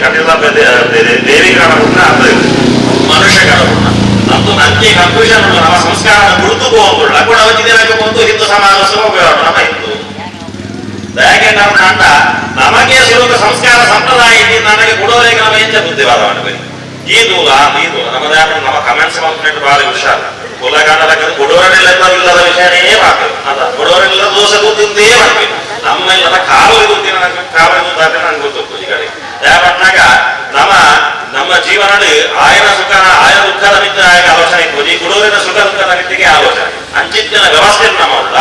ಕಟ್ಟಿದ ದೇವಿ ಕಾಣಪುಣ್ಣ ಅದು ಮನುಷ್ಯ ಕಾಣಪುಣ್ಣ ನಮ್ದು ನಂಗೆ ಕನ್ಫ್ಯೂಷನ್ ಉಂಟು ನಮ್ಮ ಸಂಸ್ಕಾರ ಗುರುತು ಹೋಗುಲ್ಲ ಕೂಡ ಅವತ್ತಿಗೆ ಬಂದು ಹಿಂದೂ ಸಮಾಜ ಉಪಯೋಗ ನಮ್ಮ ಹಿಂದೂ ಯಾಕೆ ನಾವು ಕಂಡ ನಮಗೆ ಸುಲಭ ಸಂಸ್ಕಾರ ಸಂಪ್ರದಾಯ ಇದೆ ನನಗೆ ಕೊಡೋರಿಗೆ ನಮ್ಮ ಹೆಚ್ಚು ಬುದ್ಧಿವಾದ ಮಾಡಬೇಕು ಈ ದೂಲ ನಮ್ಮದೇ ನಮ್ಮ ಕಮೆಂಟ್ಸ್ ಮಾಡ್ಕೊಂಡು ಬಹಳ ಹುಷಾರ ಕುಲಗಾಂಡ ಕೊಡೋರೆಲ್ಲ ಇಲ್ಲದ ವಿಷಯನೇ ಮಾಡ್ಬೇಕು ಅದ ಕೊಡೋರೆಲ್ಲ ದೋಷ ಗೊತ್ತಿದ್ದೇ ಮಾಡ್ಬೇಕು ನಮ್ಮೆಲ್ಲ ಕಾವಲಿ ಗೊತ್ತಿನ ಕಾವಲಿ ಗೊತ್ತಾದ್ರೆ ನಂಗೆ ಗೊತ್ತು ಈ ಕಡೆ ಯಾಕಂದಾಗ ನಮ್ಮ ಜೀವನದಲ್ಲಿ ಆಯನ ಸುಖ ಆಯ ದುಃಖದ ಮಿತ್ರ ಆಲೋಚನೆ ಇತ್ತು ಈ ಕೊಡೋರಿನ ಸುಖ ದುಃಖದ ಮಿತ್ತಿಗೆ ಆಲೋಚನೆ ಅಂಚಿತ್ತಿನ ವ್ಯವಸ್ಥೆ ನಮ್ಮಲ್ಲ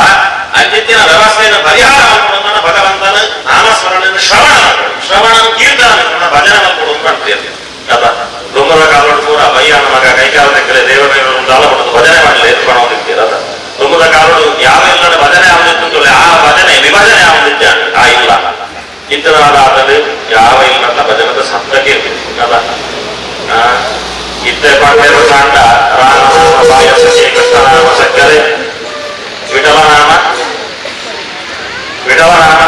ಅಂಚಿತ್ತಿನ ವ್ಯವಸ್ಥೆಯನ್ನು ಪರಿಹಾರ ಮಾಡ್ಕೊಂಡು ಭಗವಂತನ ನಾಮಸ್ಮರಣೆಯನ್ನು ಶ್ರವಣ ಕೀರ್ತನ ಭಜನೆ ಮಾಡ್ಕೊಂಡು ಮಾಡ್ತೀರಿ ಅದ ದುಮ್ಮದ ಕಾಲೋಡು ಪೂರ ಬಯ್ಯನ ಮಗ ಕೈಕಾಲ ಕೆಲೆ ದೇವರ ಒಂದು ಭಜನೆ ಮಾಡಲಿ ಎತ್ಕೊಳ್ಳೋದಿರ್ತೀರ ಅದ ದುಮ್ಮದ ಕಾಲೋಡು ಯಾವ ಇಲ್ಲ ಭಜನೆ ಆಗುತ್ತಿತ್ತು ಆ ಭಜನೆ ವಿಭಜನೆ ಆಗುತ್ತಿದ್ದ ಆ ಇಲ್ಲ ಇತರಾದಲ್ಲಿ ಯಾವ ಇಲ್ಲ ಭಜನದ ಸತ್ತಕ್ಕೆ ಅದ ಇತ್ತೆ ಪಾಂಡೇವ ಕಾಂಡ ರಾಮನಾಮ ಬಾಯಸೆ ಕೃಷ್ಣನಾಮ ಸಕ್ಕರೆ ವಿಡವನಾಮ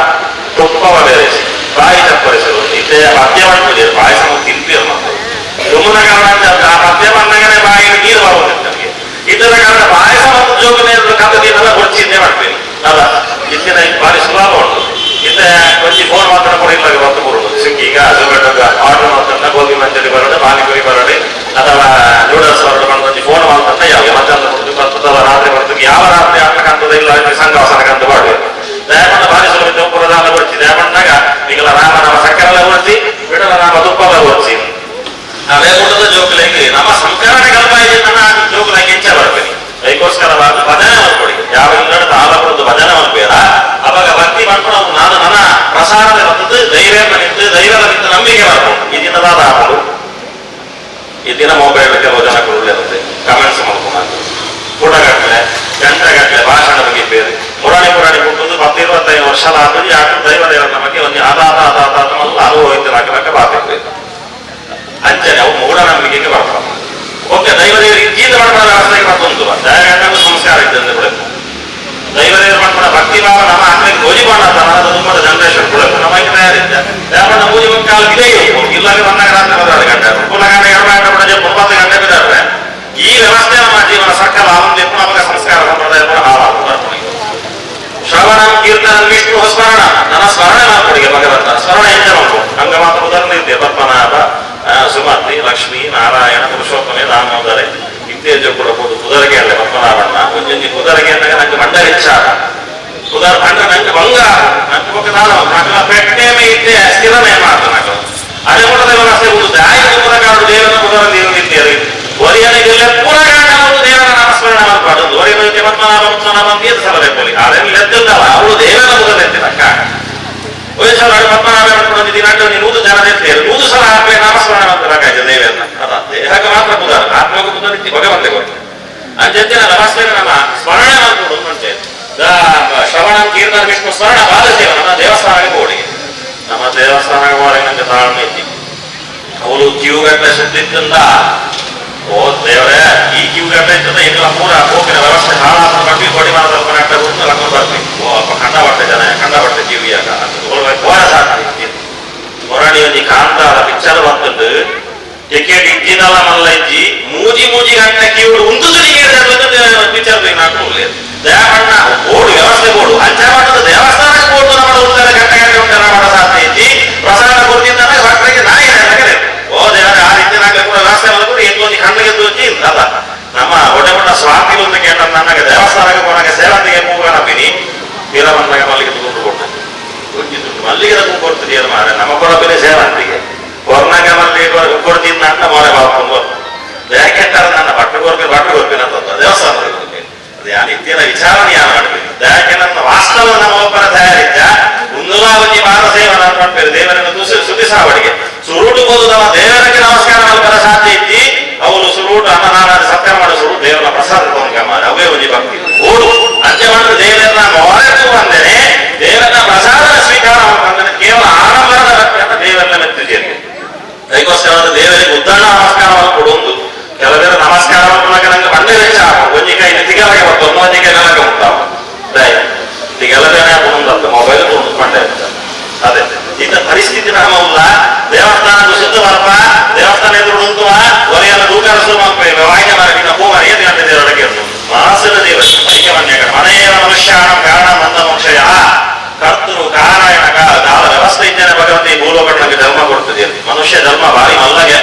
ತುಪ್ಪವ ಬೆರೆಸಿ ಬಾಯಿ ಚಪ್ಪರಿಸಲು ಇತ್ತೆ ಪದ್ಯ ಮಾಡ್ಬೋದು ಪಾಯಸ ತಿಂತೀರ ಮಕ್ಕಳು ತುಮ್ಮನ ಕಾರಣ ಆ ಪದ್ಯ ಬಂದಾಗನೇ ಬಾಯಿಗೆ ನೀರು ಬರುವುದಿಲ್ಲ ನಮಗೆ ಇದರ ಕಾರಣ ಪಾಯಸ ಮತ್ತು ಜೋಗ ನೀರು ಕಥೆಲ್ಲ ಹೊಚ್ಚಿದ್ದೇ ಮಾಡ್ತೀನಿ ಅಲ್ಲ ಇತ್ತಿನ ಬಾರಿ ಸುಲಭ ಉಂಟು ಇತ್ತೆ ಕೊಂಚ ಫೋನ್ ಮಾತ್ರ ಕೂಡ ಇಲ್ಲ ಹೊತ್ತು ಬರುವುದು ಸ್ವಿಗ್ಗಿಗ ಝೊಮ್ಯಾಟೋಗ ಆರ್ಡರ್ ಮಾಡ್ಕೊಂಡ ಗೋಬಿ ಮಂಚೂರಿ ಬರೋದು ಪಾನಿಪುರಿ ಬರೋದು ಅಥವಾ ನೂಡಲ್ಸ್ ಬರೋದು ಬಂದು ಕೊಂಚ ಫೋನ್ ಮಾಡ್ಕೊಂಡ ಯಾವ ಮಧ್ಯಾಹ್ನ ಬರ್ತದ ರಾತ್ರಿ ಬರ್ತದೆ ಯಾವ ರಾತ್ರಿ ಆಟಕ್ಕಂತದ ಇಲ್ಲ ಸಂಘವಾಸನಕ್ಕಂತ ಮಾಡಬೇಕು ದಯಮಣ್ಣ ಬಾರಿ ಸುಲಭ ಪುರದಾಲ ಓಡಿಸಿ ದಯಮಣ್ಣಾಗ ಈಗಲ ರಾಮನಾಮ ಸಕ್ಕರೆಲ್ಲ ಓಡಿಸಿ ಬಿಡಲ ನಾಮ ತುಪ್ಪಲ ಓಡಿಸಿ ಅವೇ ಊಟದ ಜೋಕುಲೆಗೆ ನಮ್ಮ ಸಂಸ್ಕರಣೆ ಕಲ್ಪಾಯಿದೆ ನನ್ನ ಜೋಕುಲೆಗೆ ಹೆಚ್ಚ ಬರ್ಬೇಕು ಅದಕ್ಕೋಸ್ಕರವಾದ ಭಜನೆ ಮಾಡ್ಕೊಡಿ ಯಾವ ಇಲ್ಲದ ಆಲಪುರದ ಭಜನೆ ಮಾಡ್ಬೇಡ ಅವಾಗ ಭಕ್ತಿ ಮಾಡ್ಕೊಂಡು ನಾನು ನನ್ನ ಪ್ರಸಾರದ ಬಂದದ್ದು ಧೈರ್ಯ ನಿಂತು ಧೈರ್ಯದ ನಿಂತು ನಂಬಿಕೆ ಮಾಡ್ಕೊಂಡು ಈ ದಿನದಾದ ಆಡಲು ಈ ದಿನ ಮೊಬೈಲ್ ಕೆಲವು ಜನ ಕೊಡಲಿರುತ್ತೆ ಕಮೆಂಟ್ಸ್ ಮಾಡ್ಕೊಂಡು ಪುಟಗಟ್ಟಲೆ ಗಂಟೆಗಟ್ಟಲೆ ಭಾಷಣ ಬಗ್ಗೆ ಬೇರೆ ಪುರಾಣಿ ಕೊಟ್ಟದ್ದು 10-25 ವರ್ಷದ ಆದ್ರೆ ಯಾಕೆ ದೈವದೇವರ ನಮಗೆ ಒಂದು ಆದಾದ ಅನುಭವಿಸಲಾಕ ಬಾಬೇಕು ಅಂಚನೆ ಅವು ಮೂಢನಂಬಿಕೆಗೆ ಬರ್ತಾವ ಓಕೆ ದೈವದೇವರಿಗೆ ಗೀತ ಮಾಡ್ಕೊಳ್ಳೋ ವ್ಯವಸ್ಥೆಗೆ ಮತ್ತೊಂದು ದಯಗಂಡು ಸಂಸ್ಕಾರ ಇದ್ದಂತೆ ಬಿಡಬೇಕು ದೈವದೇವರು ಮಾಡ್ಕೊಂಡ ಭಕ್ತಿ ಭಾವ ನಮ್ಮ ಆತ್ಮಕ್ಕೆ ಗೋಜಿ ಮಾಡತ್ತಾನ ಅದು ತುಂಬದ ಜನರೇಷನ್ ಬಿಡಬೇಕು ನಮಗೆ ತಯಾರಿದ್ದ ಯಾಕಂದ್ರೆ ನಮ್ಮ ಪೂಜೆ ಕಾಲ ಇದೇ ಇಲ್ಲಾಗಿ ಬಂದಾಗ ರಾತ್ರಿ 12 ಗಂಟೆ ಪುನಃ ಗಂಟೆ 2 ಗಂಟೆ ಬಿಡೋದು 9 ಗಂಟೆ ಬಿದ್ದಾರೆ ಈ ವ್ಯವಸ್ಥೆ ನಮ್ಮ ಜೀವನ ಸಕಲ ಆನಂದ ನಮಗೆ ಸಂಸ್ಕಾರ ಸಂಪ್ರದಾಯ ಕೂಡ ಹಾಳಾಗುತ್ತೆ ಶ್ರವಣ ಕೀರ್ತನ ವಿಷ್ಣು ಸ್ಮರಣ ನನ್ನ ಸ್ಮರಣೆ ಮಾಡ್ಕೊಡಿ ಭಗವಂತ ಸ್ಮರಣ ಹೆಚ್ಚ ಮಾಡ್ಬೋದು ಹಂಗ ಮಾತ್ರ ಉದಾಹರಣೆ ಇದೆ ಪದ್ಮನಾಭ ಸುಮತಿ ಲಕ್ಷ್ಮೀ ನಾರಾಯಣ ಪುರುಷೋತ್ತಮೆ ದಾಮೋದರ ಇತ್ಯಾದಿ ಕೂಡ ಕುದರಿಗೆ ಅಲ್ಲ ಪದ್ಮನಾಭಣ್ಣ ಒಂದೊಂದು ಕುದರಿಗೆ ಅಂದಾಗ ನಂಗೆ ಮಂಡ ಹೆಚ್ಚಾಗ ಕುದರ ಕಂಡ ನಂಗೆ ಬಂಗಾರ ನಂಗೆ ಪಕ್ಕ ಪೆಟ್ಟೆಮೆ ಇದ್ದೆ ಸ್ಥಿರಮೇ ಮಾತು ನಂಗೆ ಅದೇ ಕೂಡ ವ್ಯವಸ್ಥೆ ಉಳಿದ ಆಯ್ತು ಪುರಗಾಡು ದೇವರ ಕುದರ ದೇವರಿದ್ದೀರಿ ಒರಿಯನಿಗೆಲ್ಲ ಪುರಗಾಡ ದೇವರ ನಾಮಸ್ಮರಣ ಮಾಡ್ಬಾರ್ದು ಒರಿಯನಿಗೆ ಪದ್ಮನಾಭ ಮುತ್ತನಾಭ ಅಂತ ಏನು ಸಲಹೆ ಬೋಲಿ ಅದೇನು ಎದ್ದಿದ್ದಲ್ಲ ಅವಳು ದೇವರ ಮುದಲ ಎತ್ತಿನಕ್ಕ ವಯಸ್ಸರ ಪದ್ಮನಾಭ ಮಾಡ್ಕೊಂಡಿದ್ದೀನಿ ಅಡ್ಡು ನೀನು 100 ಜನ ಎತ್ತೇರು 100 ಸಲ ಹಾಕಿ ನಾಮಸ್ಮರಣ ಮಾಡ್ತಾರಾಗಾಯ್ತು ದೇವರನ್ನ ಅದ ದೇಹಕ್ಕೆ ಮಾತ್ರ ಬುಧರ ಆತ್ಮಕ್ಕೆ ಬುಧ ರೀತಿ ಭಗವಂತ ಗೊತ್ತು ಅಂಚೆತ್ತಿನ ವ್ಯವಸ್ಥೆನ ನಮ್ಮ ಸ್ಮರಣೆ ಮಾಡ್ಕೊಂಡು ಮುಂಚೆ ಶ್ರವಣ ಕೀರ್ತನ ವಿಷ್ಣು ಸ್ಮರಣ ಬಾಲದೇವ ನಮ್ಮ ದೇವಸ್ಥಾನಕ್ಕೆ ಹೋಗಿ ನಮ್ಮ ದೇವಸ್ಥಾನಕ್ಕೆ ಹೋಗಿ ನಂಗೆ ತಾಳ್ಮೆ ಇದ್ದಿ ಅವಳು ಕಿವುಗಟ್ಟಲೆ ಸುತ್ತಿದ್ದಿಂದ ಓ ದೇವರೇ ಈ ಕಿವುಗಟ್ಟಲೆ ಇರ್ತದೆ ಇಲ್ಲ ಪೂರ ಹೋಗಿನ ವ್ಯವಸ್ಥೆ ಹಾಳಾದ ಕಟ್ಟಿ ಕೊಡಿ ಮಾತ್ರ ಬಂದು ಲಕ್ಕೊಂಡು ಬರ್ತೀವಿ ಕಂಡ ಬಟ್ಟೆ ಜನ ಕಂಡ ಬಟ್ಟೆ ಕಿವಿಯಾಗ ಹೋರ ಸಾಧ್ಯ ಹೊರಡಿ ಒಂದು ಕಾಂತಾರ ಪಿಕ್ಚರ್ ಬಂತಂದು ಟಿಕೆಟ್ ಇದ್ದಿದ್ದಲ್ಲ ಮಲ್ಲ ಇಜ್ಜಿ ಮೂಜಿ ಗಂಟೆ ಕಿವಿಡು ಒಂದು ಪಿಕ್ಚರ್ ಹಾಕೊಳ್ಳಿ ದಯಮಣ್ಣ ಬೋರ್ಡು ವ್ಯವಸ್ಥೆ ಬೋರ್ಡು ಅಂಚ ಮಟ್ಟದ ದೇವಸ್ಥಾನಕ್ಕೆ ಬೋರ್ಡು ನಮ್ಮ ಉತ್ತರ ಗಂಟೆ ಉಂಟರ ಮಾಡೋ ಸಾಧ್ಯ ಐತಿ ಪ್ರಸಾದ ಕೊಡ್ತಿದ್ದಾನೆ ಭಕ್ತರಿಗೆ ನಾಯಿ ಓ ದೇವರ ಆ ರೀತಿ ನಾಗ ಕೂಡ ವ್ಯವಸ್ಥೆ ಮಾಡ್ಕೊಂಡು ಎಂಟೊಂದು ಕಣ್ಣಿಗೆ ದೋಚಿ ಅದ ನಮ್ಮ ಒಡೆ ಸ್ವಾಮಿ ಒಂದು ಕೇಟ ನನಗೆ ದೇವಸ್ಥಾನಕ್ಕೆ ಹೋದಾಗ ಸೇವಂತಿಗೆ ಮೂಗನ ಬಿನಿ ತೀರ ಬಂದಾಗ ಮಲ್ಲಿಗೆ ತಗೊಂಡು ಕೊಡ್ತಾನೆ ಮಲ್ಲಿಗೆ ತಗೊಂಡು ಕೊಡ್ತಿದ್ದೀರ ಮಾರೆ ನಮ್ಮ ಕೊಡಬೇನೆ ಸೇವಂತಿಗೆ ಕೊರ್ನಾಗ ಮಲ್ಲಿಗೆ ಕೊಡ್ತೀನಿ ಅಂತ ಮೊರೆ ಬಾಳ್ಕೊಂಡು ಯಾಕೆಂತಾರೆ ನನ್ನ ಬಟ್ಟೆ ಕೊರ್ಬೇನ ಅಂತ ದೇವಸ್ಥಾನಕ್ಕೆ ಅದು ಯಾರು ಇತ್ತೀರ ವಿಚಾರಣೆ ಯಾರು ಮಾಡಬೇಕು ಯಾಕೆ ನನ್ನ ವಾಸ್ತವ ನಮ್ಮ ಒಬ್ಬರ ತಯಾರಿದ್ದ ಮುಂದುಲಾವತಿ ಮಾನಸೇವನ ಮಾಡ್ಬೇಕು ದೇವರನ್ನು ಸುದ್ದಿ ಸಾವಡಿಗೆ ಸುರುಟು ಬೋದು ನಮ್ಮ ದೇವರಿಗೆ ನಮಸ್ಕಾರ ಮಾಡ್ಬರ ಸಾಧ್ಯ ಇದ್ದಿ ಅವಳು ಸುರುಟು ಅನ್ನನಾರಾಯಣ ಸತ್ಯ ಮಾಡೋ ಸುರುಟು ದೇವರ ಪ್ರಸಾದ ತಗೊಂಡ ಮಾಡಿ ಅವೇ ಒಂದು ಭಕ್ತಿ ಓಡು ಅಂಚೆ ಮಾಡಿದ್ರೆ ದೇವರನ್ನ ಮೊರೆದು ಬಂದರೆ ದೇವರನ್ನ ಪ್ರಸಾದ ಸ್ವೀಕಾರ ಮಾಡ್ಕೊಂಡ್ರೆ ಕೇವಲ ಆಡಂಬರದ ಭಕ್ತಿ ಅಂತ ದೇವರನ್ನ ಮೆತ್ತಿದ್ದೇನೆ ಅದಕ್ಕೋಸ್ಕರ ದೇವರಿಗೆ ಉದ್ದಾನ ನಮಸ್ಕಾರವನ್ನು ಕೊಡುವುದು ಕೆಲವರು ನಮಸ್ಕಾರ ಮಾಡ್ಕೊಂಡಾಗ ನಂಗೆ ಬಂಡೆ ವೆಚ್ಚ ಒಂಜಿಕಾಯಿ ನೆತ್ತಿಗಾಗೆ ಬರ್ತವೆ ಒಂಜಿಕಾಯಿ ನೆಲಕ್ಕೆ ಉಂಟಾವ ಇದೆಲ್ಲದೇನೆ ಕೊಡುವಂತ ಮೊಬೈಲ್ ಬಂಡೆ ಅದೇ ಇಂಥ ಪರಿಸ್ಥಿತಿ ನಮ್ಮಲ್ಲ ದೇವಸ್ಥಾನ ಶುದ್ಧ ಮನಸ್ಸಿನ ದೇವರು ಐಕ್ಯವನ್ಯ ಮನೆಯ ಮನುಷ್ಯಾಣ ಕಾರಣ ಮಂದ ಮೋಕ್ಷಯ ಕರ್ತೃ ಕಾರಾಯಣ ಕಾಲ ವ್ಯವಸ್ಥೆ ಇದ್ದೇನೆ ಭಗವಂತ ಈ ಭೂಲೋಕಗಳಿಗೆ ಧರ್ಮ ಕೊಡ್ತದೆ ಮನುಷ್ಯ ಧರ್ಮ ಭಾರಿ ಮಲ್ಲಗೆ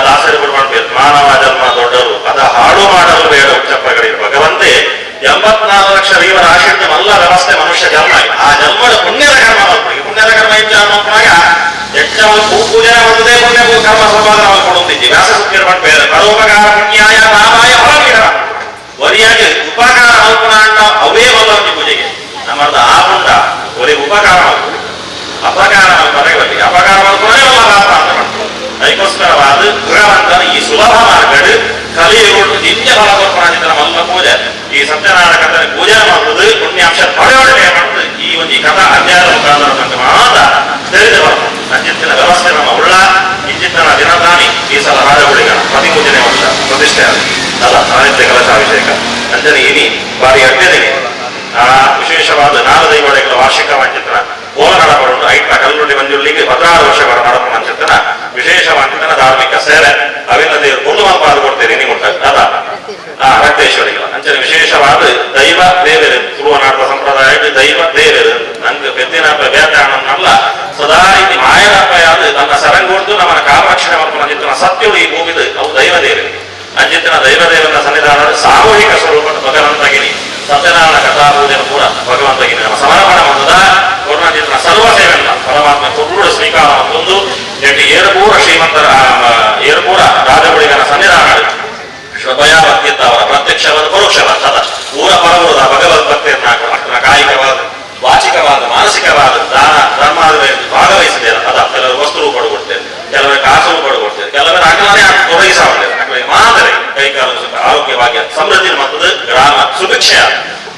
ದಾಸರು ಬಿಡ್ಬೇಕು ಮಾನವ ಧರ್ಮ ದೊಡ್ಡರು ಅದ ಹಾಳು ಮಾಡಲು ಬೇಡ ಉಚ್ಚಪ್ಪಗಳಿರು ಭಗವಂತೆ 84 ಲಕ್ಷ ಜೀವನ ಆಶ್ರಿತ ಮಲ್ಲ ವ್ಯವಸ್ಥೆ ಮನುಷ್ಯ ಜನ್ಮ ಆ ಜನ್ಮದ ಪುಣ್ಯದ ಕರ್ಮ ಮಕ್ಕಳಿಗೆ ಪುಣ್ಯದ ಕರ್ಮ ಹೆಚ್ಚಾಗ ಹೆಚ್ಚ ಪೂಜೆ ಒಂದೇ ಪುಣ್ಯ ಕರ್ಮ ಸಂಪಾದನೆ ಕೊಡುತ್ತಿದ್ದೆ ವ್ಯಾಸ ಸುತ್ತಿರ ಬೇರೆ ಪರೋಪಕಾರ ಪುಣ್ಯಾಯ ನಾಮಾಯ ಹೊರಗಿಡ ವರಿಯಾಗಿ ಉಪಕಾರ ಮಲ್ಪನಾಂಡ ಅವೇ ಬಲ್ಲವಂತಿ ಪೂಜೆಗೆ ನಮ್ಮದು ಆ ಪುಂಡ ಒರೆ ಉಪಕಾರ ಮಾಡ್ತಾರೆ ಅಪಕಾರ ಮಲ್ಪನೆಗೆ ಅಪಕಾರ ಮಲ್ಪನೇ ಅಲ್ಲ ಪಾಪ ಅಂತ ಮಾಡ್ತಾರೆ ಅದಕ್ಕೋಸ್ಕರವಾದ ಭಗವಂತನ ಈ ಸುಲಭ ಮಾರ್ಗಡು ಕಲಿಯುವುದು ನಿತ್ಯ ಫಲಕೊರ್ಪಣಾಚಿತ್ರ ಮಲ್ಲ ಪೂಜೆ ಈ ಸತ್ಯನಾರಾಯಣ ಕಥೆ ಪೂಜೆ ಮಾಡುವುದು ಪುಣ್ಯಾಂಶ ಪಡೆಯೊಳಗೆ ಮಾಡುವುದು ಈ ಒಂದು ಈ ಕಥಾ ಅಧ್ಯಾಯ ಮುಖಾಂತರ ನಮಗೆ ಮಾತ್ರ ತಿಳಿದು ಬರ್ತದೆ ಅಂಚಿತ್ತಿನ ವ್ಯವಸ್ಥೆ ನಮ್ಮ ಉಳ್ಳ ಇಂಚಿತ್ತಿನ ದಿನದಾನಿ ಈ ಸಲ ರಾಜಗುಳಿಗಳ ಪ್ರತಿ ಪೂಜನೆ ವರ್ಷ ಪ್ರತಿಷ್ಠೆ ಅಲ್ಲ ಸಾಹಿತ್ಯ ಕಲಶಾಭಿಷೇಕ ಅಂಜನೆ ಇನಿ ಬಾರಿ ಅಡ್ಡದಿನಿ ಆ ವಿಶೇಷವಾದ ನಾಗದೈವಳೆಗಳ ವಾರ್ಷಿಕ ಮಂಚಿತ್ರ ಕೋಲನಡಪಡು ಐಟ್ಲ ಕಲ್ಲುಡಿ ಮಂಜುಳ್ಳಿಗೆ 16 ವರ್ಷಗಳ ನಡಪು ಮಂಚಿತ್ರನ ವಿಶೇಷವಾಗಿನ ಧಾರ್ಮಿಕ ಸೇವೆ ಅವೆಲ್ಲ ದೇವರು ಕೊಂಡು ಪಾಲು ಕೊಡ್ತೇನೆ ನೀವು ಅದ ರಕ್ತೇಶ್ವರಿಗಳ ಅಂಚನೆ ವಿಶೇಷವಾದ ದೈವ ದೇವರು ತುಳುವನಾಟದ ಸಂಪ್ರದಾಯ ದೈವ ದೇವರು ನಂಗೆ ಬೆದ್ದಿನ ಬೇತಾಣನಲ್ಲ ಸದಾ ಇಲ್ಲಿ ಮಾಯನಪ್ಪಯಾದ ತನ್ನ ಸರಂಗೊಡ್ದು ನಮ್ಮ ಕಾಮರಕ್ಷಣೆ ಮಾಡ್ಕೊಂಡು ಅಂಜಿತ್ತಿನ ಸತ್ಯಗಳು ಈ ಭೂಮಿದು ಅವು ದೈವ ದೇವರು ಅಂಜಿತ್ತಿನ ದೈವದೇವನ ಸನ್ನಿಧಾನದ ಸಾಮೂಹಿಕ ಸ್ವರೂಪದ ಭಗವಂತಗಿನಿ ಸತ್ಯನಾರಾಯಣ ಕಥಾಪೂಜೆಯನ್ನು ಕೂಡ ಭಗವಂತಗಿನಿ ನಮ್ಮ ಸಮರ್ಪಣೆ ಬಂದದ ಕೊರೋನಾಚಿತ್ರ ಸರ್ವ ಸೇವೆಯನ್ನ ಪರಮಾತ್ಮ ಕೊಟ್ಟು ಸ್ವೀಕಾರ ಒಂದು ಎಟ್ಟು ಏರುಪೂರ ಶ್ರೀಮಂತರ ಏರುಪೂರ ರಾಜಗುಳಿಗನ ಸನ್ನಿಧಾನ ಭಯ ಭಕ್ತಿಯಿಂದ ಅವರ ಪ್ರತ್ಯಕ್ಷವಾದ ಪರೋಕ್ಷವಾದ ಅದ ಪೂರ ಪರವೂರದ ಭಗವದ್ಭಕ್ತಿಯನ್ನ ಕಾಯಿಕವಾದ ವಾಚಿಕವಾದ ಮಾನಸಿಕವಾದ ದಾನ ಧರ್ಮಾದ ಭಾಗವಹಿಸಿದೆ ಅದ ಕೆಲವರು ವಸ್ತು ಕೊಡುಕೊಡ್ತೇವೆ ಕೆಲವರಿಗೆ ಕಾಸು ಕೊಡುಕೊಡ್ತೇವೆ ಕೆಲವರ ಅಗ್ನೇ ತೊಡಗಿಸಬಾರ್ದು ಅಗ್ನೇ ಮಾದರಿ ಕೈಕಾಲ ಆರೋಗ್ಯವಾಗಿ ಸಮೃದ್ಧಿ ಮತ್ತು ಗ್ರಾಮ ಸುಭಿಕ್ಷೆಯ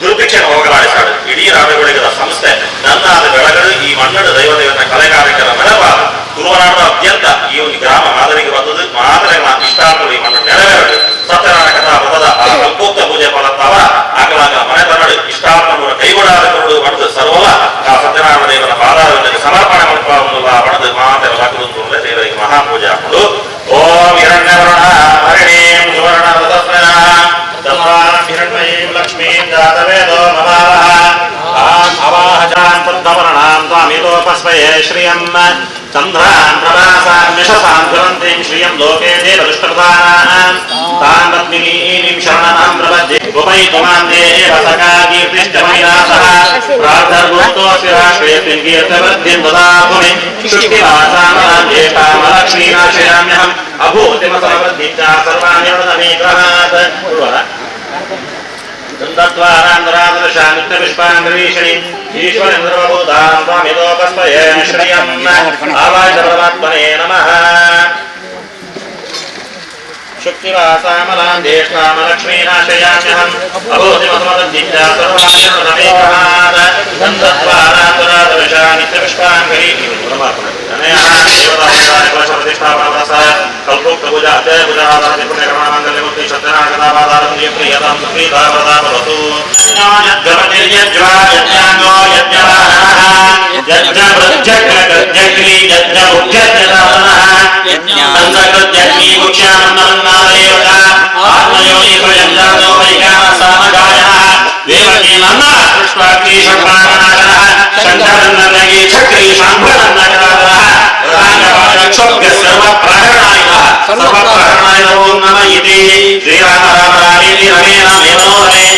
ದುರ್ಭಿಕ್ಷೆಯನ್ನು ಹೋಗಲಾಡಿಸಾಡು ಇಡೀ ರಾಜಗುಳಿಗದ ಸಂಸ್ಥೆ ನನ್ನಾದ ಬೆಳಗಡು ಈ ಮಣ್ಣದ ದೈವದೇವನ ಕಲೆಗಾರಿಕರ ಮೆಲಪಾದ ತುಳುವನಾಡದ ಅತ್ಯಂತ ಈ ಒಂದು ಗ್ರಾಮ ಮಾದರಿಗೆ ಬಂದದ್ದು ಮಾದರಿ ಇಷ್ಟಾರ್ಥಗಳು ಈ ಮಣ್ಣು ನೆರವೇರಡು ಸತ್ಯನಾರಾಯಣ ಕಥಾ ವ್ರತದ ಆ ಕಲ್ಪೋಕ್ತ ಪೂಜೆ ಫಲತ್ತವ ಆಗಲಾಗ ಮನೆ ತರಡು ಇಷ್ಟಾರ್ಥವನ್ನು ಕೈಗೊಳ್ಳಾದ ಪಡೆದು ಸರ್ವಲ ಆ ಸತ್ಯನಾರಾಯಣ ದೇವನ ಪಾದಾರಗಳಿಗೆ ಸಮರ್ಪಣೆ ಮಾಡ್ಕೊಳ್ಳ ಪಡೆದು ಮಾತೆಲ್ಲ ಹಾಕುವುದು ದೇವರಿಗೆ ಮಹಾಪೂಜೆ ಹಾಕೊಂಡು ಓಂ ಹಿರಣ್ಯವರ್ಣ ಹರಿಣೀಂ ಸುವರ್ಣ ರಥಸ್ಮಯ ಹಿರಣ್ಮಯೀಂ ಲಕ್ಷ್ಮೀಂ ಜಾತವೇದೋ ನಮಾವಹ ಅವಾಹಜಾನ್ ತದ್ದವರ್ಣಾಂ ತ್ವಾಮಿತೋಪಸ್ಮಯೇ ಶ್ರಿಯಂ ಚಂದ್ರಾನ್ ಪ್ರಭಾಸಾನ್ ಯಶಸಾನ್ ಜ್ವಲಂತೀಂ ಶ್ರಿಯಂ ಲೋಕೆ ದೇವದುಷ್ಟಪ್ರಧಾನಾಂ ತಾಂ ಪದ್ಮಿನೀಂ ಶರಣಾಂ ಪ್ರಪದ್ಯೆ ಉಪೈತುಮಾಂ ದೇವ ಸಖಾ ಕೀರ್ತಿಶ್ಚ ಮಹಿನಾಸಃ ಪ್ರಾರ್ಥರ್ಭೂತೋऽಸ್ಯ ರಾಷ್ಟ್ರೇऽಸ್ಮಿನ್ ಕೀರ್ತಿವೃದ್ಧಿಂ ದದಾತುಮಿ ಸೃಷ್ಟಿವಾಸಾಮಲಾಂ ಜ್ಯೇಷ್ಠಾಮಲಕ್ಷ್ಮೀನಾಶಯಾಮ್ಯಹಂ ಅಭೂತಿಮಸಮವೃದ್ಧಿಂ ಚ ಸರ್ವಾಣಿ ಋತಮೀಗ್ರಹಾತ್ न्दत्वारान्दरादृशामित्यपुष्पाङ्गरीषणि ईश्वरेन्द्रबोधां त्वामितोपस्मये श्रियम् आवाच परमात्मने नमः शुक्तिवासामलां ज्येष्ठामलक्ष्मीनाशयाम्यहम् अभूतिमसमवृद्धिं च सर्वाणि ऋतमीग्रहात् न्दत्वारान्दरादृशामित्यपुष्पाङ्गरीषणि कल्पोक्तपूजा अत्ययपूजाति पुण्यकर्मामङ्गल्यमुक्ति सत्यनारायणकथापादारम्भे प्रियतां सुप्रीता प्रदापवतु यज्ञो यज्ञवाहनः यज्ञवृज्जग्री यज्ञमुख्यज्ञदानः यज्ञानन्दकृत्यग्नि मुख्यानन्दनन्नादेवता आत्मयोनि स्वयं जातो वैज्ञानसामगायः देवकी नन्दा कृष्णाग्नि षड्वाहननाशनः शङ्करन्नगी चक्री शाम्भरन्नगराधरः सर्वप्रहरणाय ओम नमः इति श्रीराम राम रामेति रमे रामे मनोरमे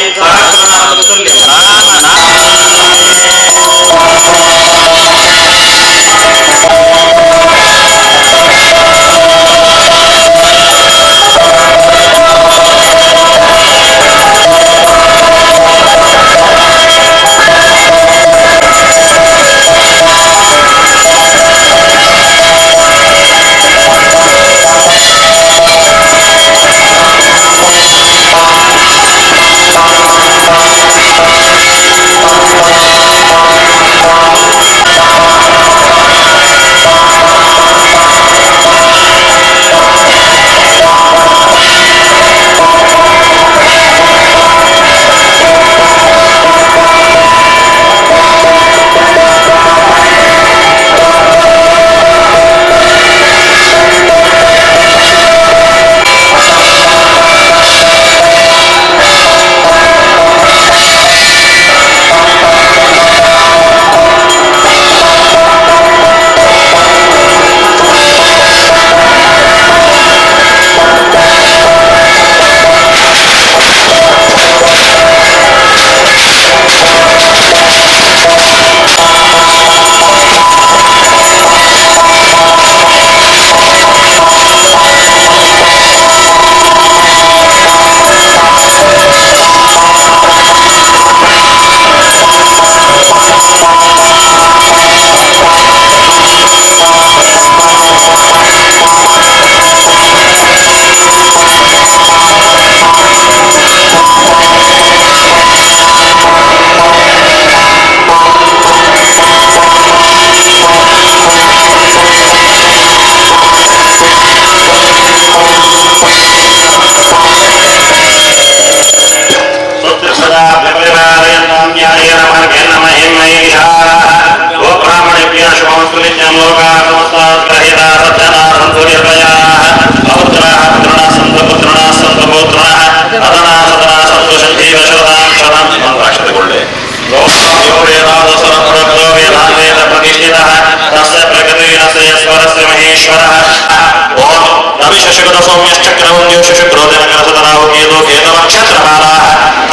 ಶುಕ್ರೋದನಕರಸದರಾವು ಕೇತು ಕೇತವಕ್ಷತ್ರಮಾಲಾಃ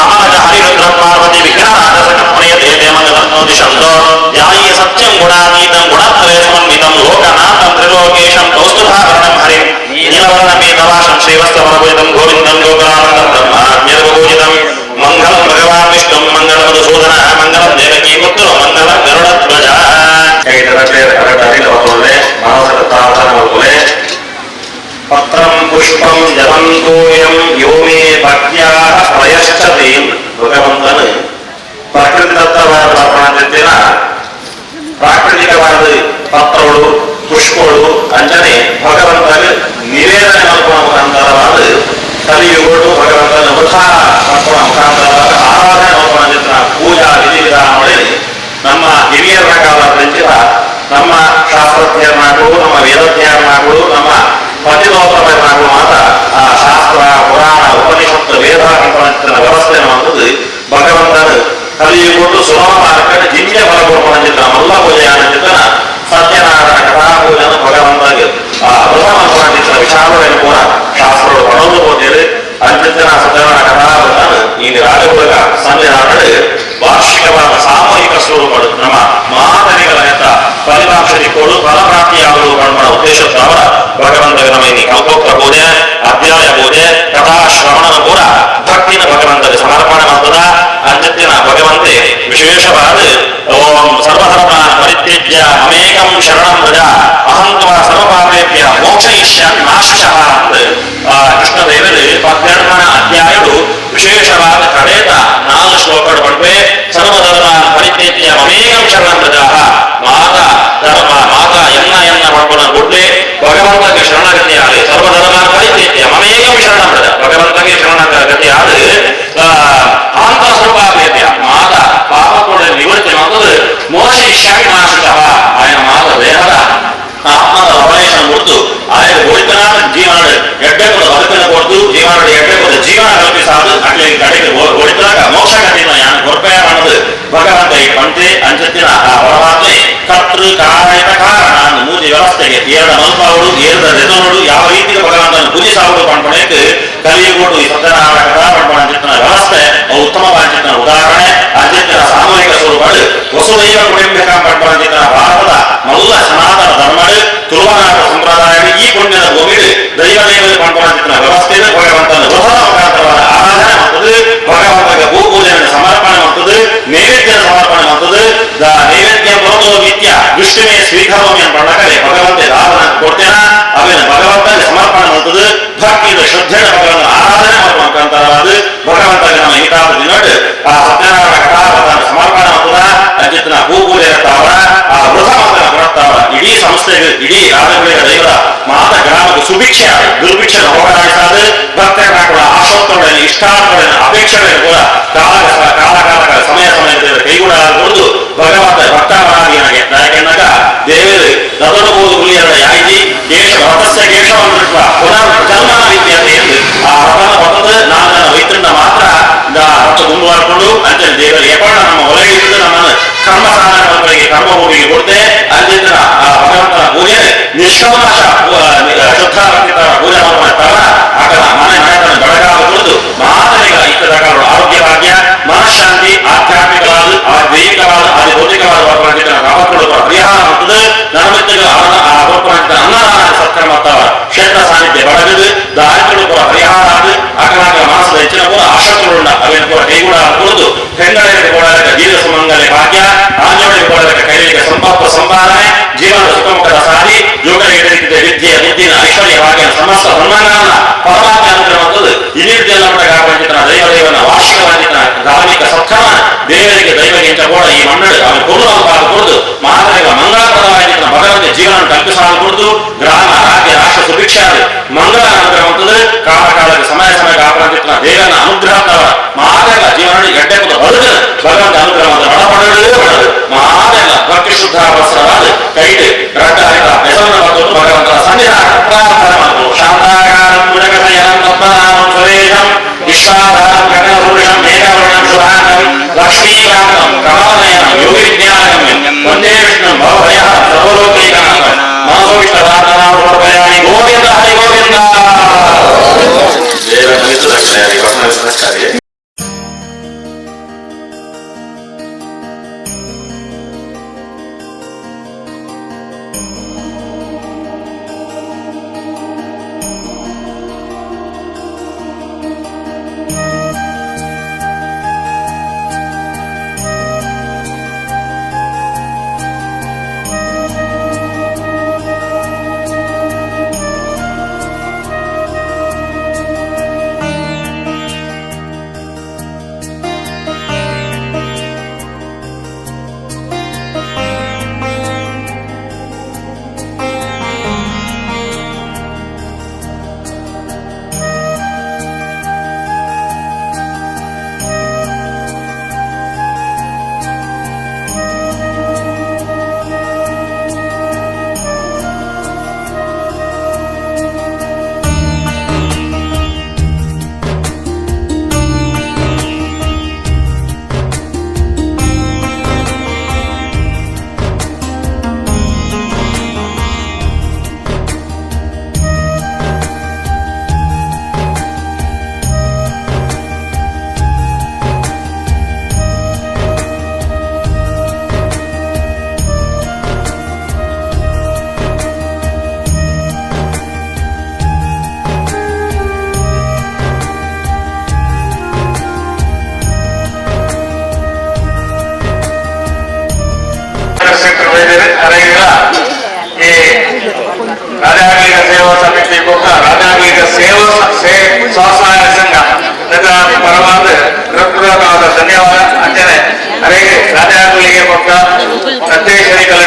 ಅಮರಜ ಹರಿರುದ್ರಂ ಪಾರ್ವತಿ ವಿಘ್ನನಾಥಸಕರ್ಮಣೀಯ ದೇವಮಂಗಲಂ ದಿಶಂತೋ ಯಾಯಿ ಸತ್ಯಂ ಗುಣಾತೀತಂ ಗುಣತ್ರಯ ಸಮನ್ವಿತಂ ಲೋಕನಾಥಂ ತ್ರಿಲೋಕೇಶಂ ಕೌಸ್ತುಭಾಭರಣಂ ಹರಿಂ ನೀಲವರ್ಣಮೇಧವಾಸಂ ಶ್ರೀವತ್ಸವರಭೂಷಿತಂ ಗೋವಿಂದಂ ಗೋಕುಲಾನಂದಂ ಬ್ರಹ್ಮಾಜ್ಞರಭೂಷಿತಂ ಮಂಗಲಂ ಭಗವಾನ್ ವಿಷ್ಣುಂ ಮಂಗಲಂ ಮಧುಸೂದನ ಮಂಗಲಂ ದೇವಕೀ ಪುತ್ರೋ ಮಂಗಲಂ ಗರುಡಧ್ವಜ ಪತ್ರಂ ಪುಷ್ಪಂ ಜಲಂತೋಯಂ ಯೋ ಮೇ ಭಕ್ತ್ಯಾಃ ಪ್ರಯಶ್ಚತೆ ಭಗವಂತನು ಪ್ರಕೃತಿದತ್ತವಾದ ಪ್ರಾಣತೆನ ಪ್ರಾಕೃತಿಕವಾದ ಪತ್ರಗಳು ಪುಷ್ಪಗಳು ಅಂಜನೆ ಭಗವಂತನಿಗೆ ನಿವೇದನೆ ಮಾಡುವ ಮುಖಾಂತರವಾದ ಕಲಿಯುಗಳು ಭಗವಂತನ ಮುಖ ಮಾಡುವ ಮುಖಾಂತರವಾದ ಆರಾಧನೆ ಮಾಡುವ ಪೂಜಾ ವಿಧಿವಿಧಾನಗಳಲ್ಲಿ ನಮ್ಮ ಹಿರಿಯರ ಕಾಲದಿಂದ ನಮ್ಮ ಶಾಸ್ತ್ರಜ್ಞರನ್ನಾಗಲು ನಮ್ಮ ವೇದಜ್ಞರನ್ನಾಗಲು ನಮ್ಮ ಪತಿಲೋಕರನ್ನಾಗಲು ಮಾತ್ರ ಆ ಶಾಸ್ತ್ರ ಪುರಾಣ ಉಪನಿಷತ್ತು ವೇದ ಕಂಪನ ವ್ಯವಸ್ಥೆಯನ್ನು ಅನ್ನೋದು ಭಗವಂತನು ಕಲಿಯುವುದು ಸುಲಭ ಮಾರ್ಗ ಜಿಂಜೆ ಹೊರಗೊಳ್ಳುವ ಮಲ್ಲ ಪೂಜೆಯ ಚಿತ್ರನ ಸತ್ಯನಾರಾಯಣ ಕಥಾಪೂಜನ ಭಗವಂತಗೆ ಆ ಪ್ರಥಮ ವಿಚಾರವನ್ನು ಕೂಡ ಶಾಸ್ತ್ರಗಳು ಪಡೆದು ಹೋದರೆ ಅಂಚಿನ ಸತ್ಯನಾರಾಯಣ ಕಥಾಪೂಜನ ಈ ರಾಜಗುರುಗ ಸಂವಿಧಾನಗಳು ವಾರ್ಷಿಕವಾದ ಸಾಮೂಹಿಕ ಸ್ವರೂಪಗಳು ನಮ್ಮ ಮಾತರಿಗಳ ಫಲಿತಾಂಶರಿಗಳು ಫಲಪ್ರಾಪ್ತಿಯಾಗಲು ಕಾಣುವ ಉದ್ದೇಶದವರ ಭಗವಂತಗೆ ನಮ್ಮ ಈ ಕಲ್ಪೋಕ್ತ ಪೂಜೆ ಅಧ್ಯಾಯ ಪೂಜೆ ಕಥಾ ಶ್ರವಣನ ಕೂಡ ಭಕ್ತಿನ ಭಗವಂತಗೆ ಸಮರ್ಪಣೆ ಮಾಡ್ತದ ಅಂಚಿನ ಭಗವಂತೆ ವಿಶೇಷವಾದ ಓಂ ಸರ್ವಧರ್ಮಾನ್ ಪರಿತ್ಯಜ್ಯ ಅಮೇಕಂ ಶರಣಂ ವ್ರಜ ಅಹಂ ತ್ವಾ ಸರ್ವಪಾಪೇಭ್ಯ ಮೋಕ್ಷಯಿಷ್ಯಾಮಿ ಮಾ ಶುಚಃ ಅಂತ ಕೃಷ್ಣದೇವರು 12ನೇ ಅಧ್ಯಾಯಗಳು ವಿಶೇಷವಾದ ಕಡೆಯ 4 ಶ್ಲೋಕಗಳು ಬರ್ತವೆ. ಸರ್ವಧರ್ಮಾನ್ ಪರಿತ್ಯಜ್ಯ ಅಮೇಕಂ ಶರಣಂ ವ್ರಜ ಮಾತಾ ಧರ್ಮ ಮಾತಾ ಎನ್ನ ಮಾಡ್ಕೊಂಡ ಗುಡ್ಡೆ ಭಗವಂತಗೆ ಶರಣಗತಿಯಾದ ಸರ್ವಧರ್ಮಾನ್ ಪರಿತ್ಯಜ್ಯ ಅಮೇಕಂ ಶರಣಂ ವ್ರಜ ಭಗವಂತಗೆ ಶರಣಗತಿಯಾದ ಆಂತ ಸರ್ವಪಾಪೇಭ್ಯ ಮಾತಾ ಪಾಪಗಳ ನಿವೃತ್ತಿ ಮಾಡುವುದು ಮೋಕ್ಷಯಿಷ್ಯಾಮಿ ಮಾ ಶುಚಃ ఆయన ಮಾತ ದೇಹದ ಆತ್ಮದ ಅವಲೇಶನ ಕೊಡ್ತು ఆయన ಒಳಿತನಾದ ಜೀವನ ಎಡ್ಡೆಗಳ ಬದುಕನ್ನು ಕೊಡ್ತು ಜೀವನ ಎಡ್ಡೆಗಳ ಜೀವನ ಕಲ್ಪಿಸಾದು ಅಟ್ಲೆ ಕಡೆಗೆ ಒಳಿತನಾಗ ಮೋಕ್ಷಗತಿಯನ್ನು ಯಾನ ಕೊರಪೆ ಅನ್ನೋದು ಭಗವಂತ ಈ ಪಂಕ್ತಿ ಅಂಚತ್ತಿನ ಆ ಪರಮಾತ್ಮೆ ಕರ್ತೃ ಕಾರಣ ಕಾರಣ ಮೂಜಿ ವ್ಯವಸ್ಥೆಗೆ ಏರಡ ಮಲ್ಪಾವಡು ಏರದ ರೆದೋಡು ಯಾವ ರೀತಿಗೆ ಭಗವಂತನ ಪೂಜಿಸಾವುದು ಪಂಪಣಕ್ಕೆ ಕಲಿಯುಗೋಡು ಈ ಸತ್ಯನಾರಾಯಣ ಕಥಾ ಪಂಪಣ ಚಿತ್ತನ ವ್ಯವಸ್ಥೆ ಉತ್ತಮವಾದ ಚಿತ್ತನ ಉದಾಹರಣೆ ಅಂಚಿತ್ತಿನ ಸಾಮೂಹಿಕ ಸ್ವರೂಪಗಳು ವಸುದೈವ ಕುಟುಂಬಿಕ ಪಂಪಣ ಚಿತ್ತನ ಭಾರತದ ಮಲ್ಲ ಸನಾತನ ಧರ್ಮಗಳು ತುಳುವನಾಟ ಸಂಪ್ರದಾಯಗಳು ಈ ಪುಣ್ಯದ ಭೂಮಿಗಳು ದೈವದೇವ ಪಂಪಣ ಚಿತ್ತನ ವ್ಯವಸ್ಥೆಯನ್ನು ಭಗವಂತನ ಬೃಹದ ಮುಖಾಂತರವಾದ ಆರಾಧನೆ ಮಾಡ್ತದೆ ಭಗವಂತಗೆ ಭೂ ಪೂಜೆಯನ್ನು ಸಮರ್ಪಣೆ ಮಾಡ್ತದೆ ನೈವೇದ್ಯದ ಸಮರ್ಪಣೆ ಮಾಡ್ತದೆ ನೈವೇದ್ಯ ಬರೋದು ನಿತ್ಯ ವಿಷ್ಣುವೇ ಸ್ವೀಕರೋಮಿ ಅಂತ ಪಂಡಕಲೆ ಭಗವಂತ ದಾನ ಕೊಡ್ತೇನ ಅವೇನು ಭಗವಂತಗೆ ಸಮರ್ಪಣೆ ಮಾಡ್ತದೆ ಭಕ್ತಿಯಿಂದ ಶ್ರದ್ಧೆಯ ಭಗವಂತನ ಆರಾಧನೆ ಮಾಡುವ ಮುಖಾಂತರವಾದ ಭಗವಂತಗೆ ನಮ್ಮ ಹಿತಾದ ದಿನಟ್ಟು ಆ ಸತ್ಯನಾರಾಯಣ ಕಥಾಪದಾನ ಸಮರ್ಪಣೆ ಮಾಡ್ತದ ಅಂಚಿತ್ತಿನ ಭೂ ಪೂಜೆ ಇರ್ತಾವ ಆ ಬೃಹ ಮಾತನ ಕೊಡ್ತಾವ ಇಡೀ ಸಂಸ್ಥೆಗೆ ಇಡೀ ರಾಜಗಳಿಗೆ ದೈವದ ಮಾತ ಗ್ರಾಮಕ್ಕೆ ಸುಭಿಕ್ಷೆ ದುರ್ಭಿಕ್ಷೆ ಹೋಗಲಾಡಿಸಾದ ಭಕ್ತರ ಕೂಡ ಆಶೋತ್ತರಗಳನ್ನು ಇಷ್ಟಾರ್ಥಗಳನ್ನು ಅಪೇಕ್ಷೆಗಳನ್ನು ಕೂಡ ಕಾಲ ಸಮಯ ಕೈಗೂಡ ಕೊಡುದು ಭಗವಂತ ಭಕ್ತಾವರಾದಿಯಾಗೆ ಯಾಕೆಂದಾಗ ದೇವರು ರಥನಬಹುದು ಹುಲಿಯರ ಯಾಯಿಸಿ ಕೇಶ ರಥಸ್ಯ ಕೇಶವನ್ನು ಪುನಃ ಜನ್ಮನ ರೀತಿಯಲ್ಲಿ ಎಂದು ಆ ರಥನ ಹೊತ್ತದ ನಾಲ್ಕನ ವೈದ್ಯರಿಂದ ಮಾತ್ರ ರಥ ಮುಂದುವರ್ಕೊಂಡು ಅಂತ ದೇವರು ಏಪಾಡ ನಮ್ಮ ಒಳಗೆ ಇದ್ದು ನಮ್ಮನ್ನು ಕರ್ಮ ಸಾಧನಗಳಿಗೆ ಕರ್ಮಭೂಮಿಗೆ ಕೊಡ್ತೆ ಅಲ್ಲಿಂದ ಆ ಭಗವಂತನ ಪೂಜೆ ನಿಷ್ಕಲ್ಮಶ ಶುದ್ಧಾರಂಕಿತ ಪೂಜೆ ಮಾಡ್ತಾರ ಆಗ ಮನೆ ಮನೆತನ ಬೆಳಗಾಗ ಕುಳಿತು ಮಾತರಿಗಳ ಇಷ್ಟದಗಳು ಆರೋಗ್ಯ ಭಾಗ್ಯ ಮನಃಶಾಂತಿ ಆಧ್ಯಾತ್ಮಿಕವಾದ ದೈಹಿಕವಾದ ಆದಿ ಭೌತಿಕವಾದ ವರ್ಪಣಚಿತನ ಕಾಪಾಡಿಕೊಳ್ಳುವ ಪರಿಹಾರ ಮಾಡ್ತದೆ ನರಮಿತ್ತಗಳು ಆ ವರ್ಪಣಚಿತ ಅನ್ನದಾನ ಸತ್ಕಾರ ಮಾಡ್ತಾವ ಕ್ಷೇತ್ರ ಸಾನ್ನಿಧ್ಯ ಬೆಳಗದು ದಾರಿಗಳು ಕೂಡ ಪರಿಹಾರ ಆದ ಆಕಲಾಗ ಮಾಸದ ಹೆಚ್ಚಿನ ಕೂಡ ಆಶಕ್ತರುಂಡ ಅವೇನು ಕೂಡ ಕೈಗೂಡ ಕುಳಿತು ಹೆಂಗಳೆಗೆ ಕೊಡಲಿಕ್ಕೆ ದೀರ್ಘ ಸುಮಂಗಲ ಭಾಗ್ಯ ಆಂಜೋಳಿಗೆ ಕೊಡಲಿಕ್ಕೆ ಕೈಲಿಗೆ ಸಂಪಾದನೆ ಜೀವನದ ಸುಖಮುಖದ ಸಾರಿ ಯೋಗರಿಗೆ ವಿದ್ಯೆ ಬುದ್ಧಿನ ಐಶ್ವರ್ಯ ಭಾಗ್ಯ ಸಮಸ್ತ ಬ್ರಹ್ಮಾಂಡನ ಪರಮಾತ್ಮ ಅನುಗ್ರಹವಂತದ್ದು ಇಲ್ಲಿದ್ದೆಲ್ಲ ಕಾಪಾಡಿತನ ದೈವದೇವನ ವಾರ್ಷಿಕವಾಗಿನ ಧಾರ್ಮಿಕ ಸತ್ಕ್ರಮ ದೇವರಿಗೆ ದೈವಗೆ ಕೂಡ ಈ ಮನ್ನಡು ಅವನು ಕೊಡುವ ಕೊಡುದು ಮಾತನೆಗಳ ಮಂಗಳಪ್ರದವಾಗಿನ ಭಗವಂತ ಜೀವನ ಕಲ್ಪಿಸಾಲು ಕೊಡುದು ಗ್ರಾಮ ರಾಜ್ಯ ರಾಷ್ಟ್ರ ಸುಭಿಕ್ಷೆ ಮಂಗಳ ಅನುಗ್ರಹವಂತದ್ದು ಕಾಲ ಕಾಲಕ್ಕೆ ಸಮಯ ಕಾಪಾಡಿತನ ದೇವನ ಅನುಗ್ರಹ ಮಾತೆಗಳ ಜೀವನ ಗಡ್ಡೆ ಕೂಡ ಬದುಕು ಭಗವಂತ ಅನುಗ್ರಹವಂತ ಒಳಪಡಲು ಮಾತೆಗಳ ಭಕ್ತಿ ಶುದ್ಧ ವಸ್ತ್ರವಾದ ಕೈದು ರಟ್ಟ ಹೆಸರನ್ನು ಬರೆದು ಭಗವಂತನ ಸನ್ನಿಧಾನ ಪ್ರಾರ್ಥನೆ ಮಾಡುವುದು ಶಾಂತಾಕಾರಂ ಭುಜಗಶಯನಂ ಪದ್ಮನಾಭಂ ಸುರೇಶಂ ವಿಶ್ವಾಧಾರಂ ಗಗನಪುರುಷಂ ಮೇಘವರ್ಣಂ ಶುಭಾಂಗಂ ಲಕ್ಷ್ಮೀಕಾಂತಂ ಕಮಲನಯನಂ ಯೋಗಿ ವಿಜ್ಞಾನಗಮ್ಯಂ ವಂದೇ ವಿಷ್ಣುಂ ಭವಭಯಹರಂ ಸರ್ವಲೋಕೈಕನಾಥಂ ಮನಸೋವಿಷ್ಟವಾದನಾಮೃತಯಾನಿ ಗೋವಿಂದ ಹರಿ ಗೋವಿಂದ ಸ್ವಸಹಾಯ ಸಂಘ ಪರವಾದ ಹೃತ್ಪೂರ್ವಕವಾದ ಧನ್ಯವಾದ ಅಂಚನೆ ಅರೆಗೆ ರಾಜಾಗಳಿಗೆ ಕೊಟ್ಟ ನಿರ್ದೇಶನಿಗಳ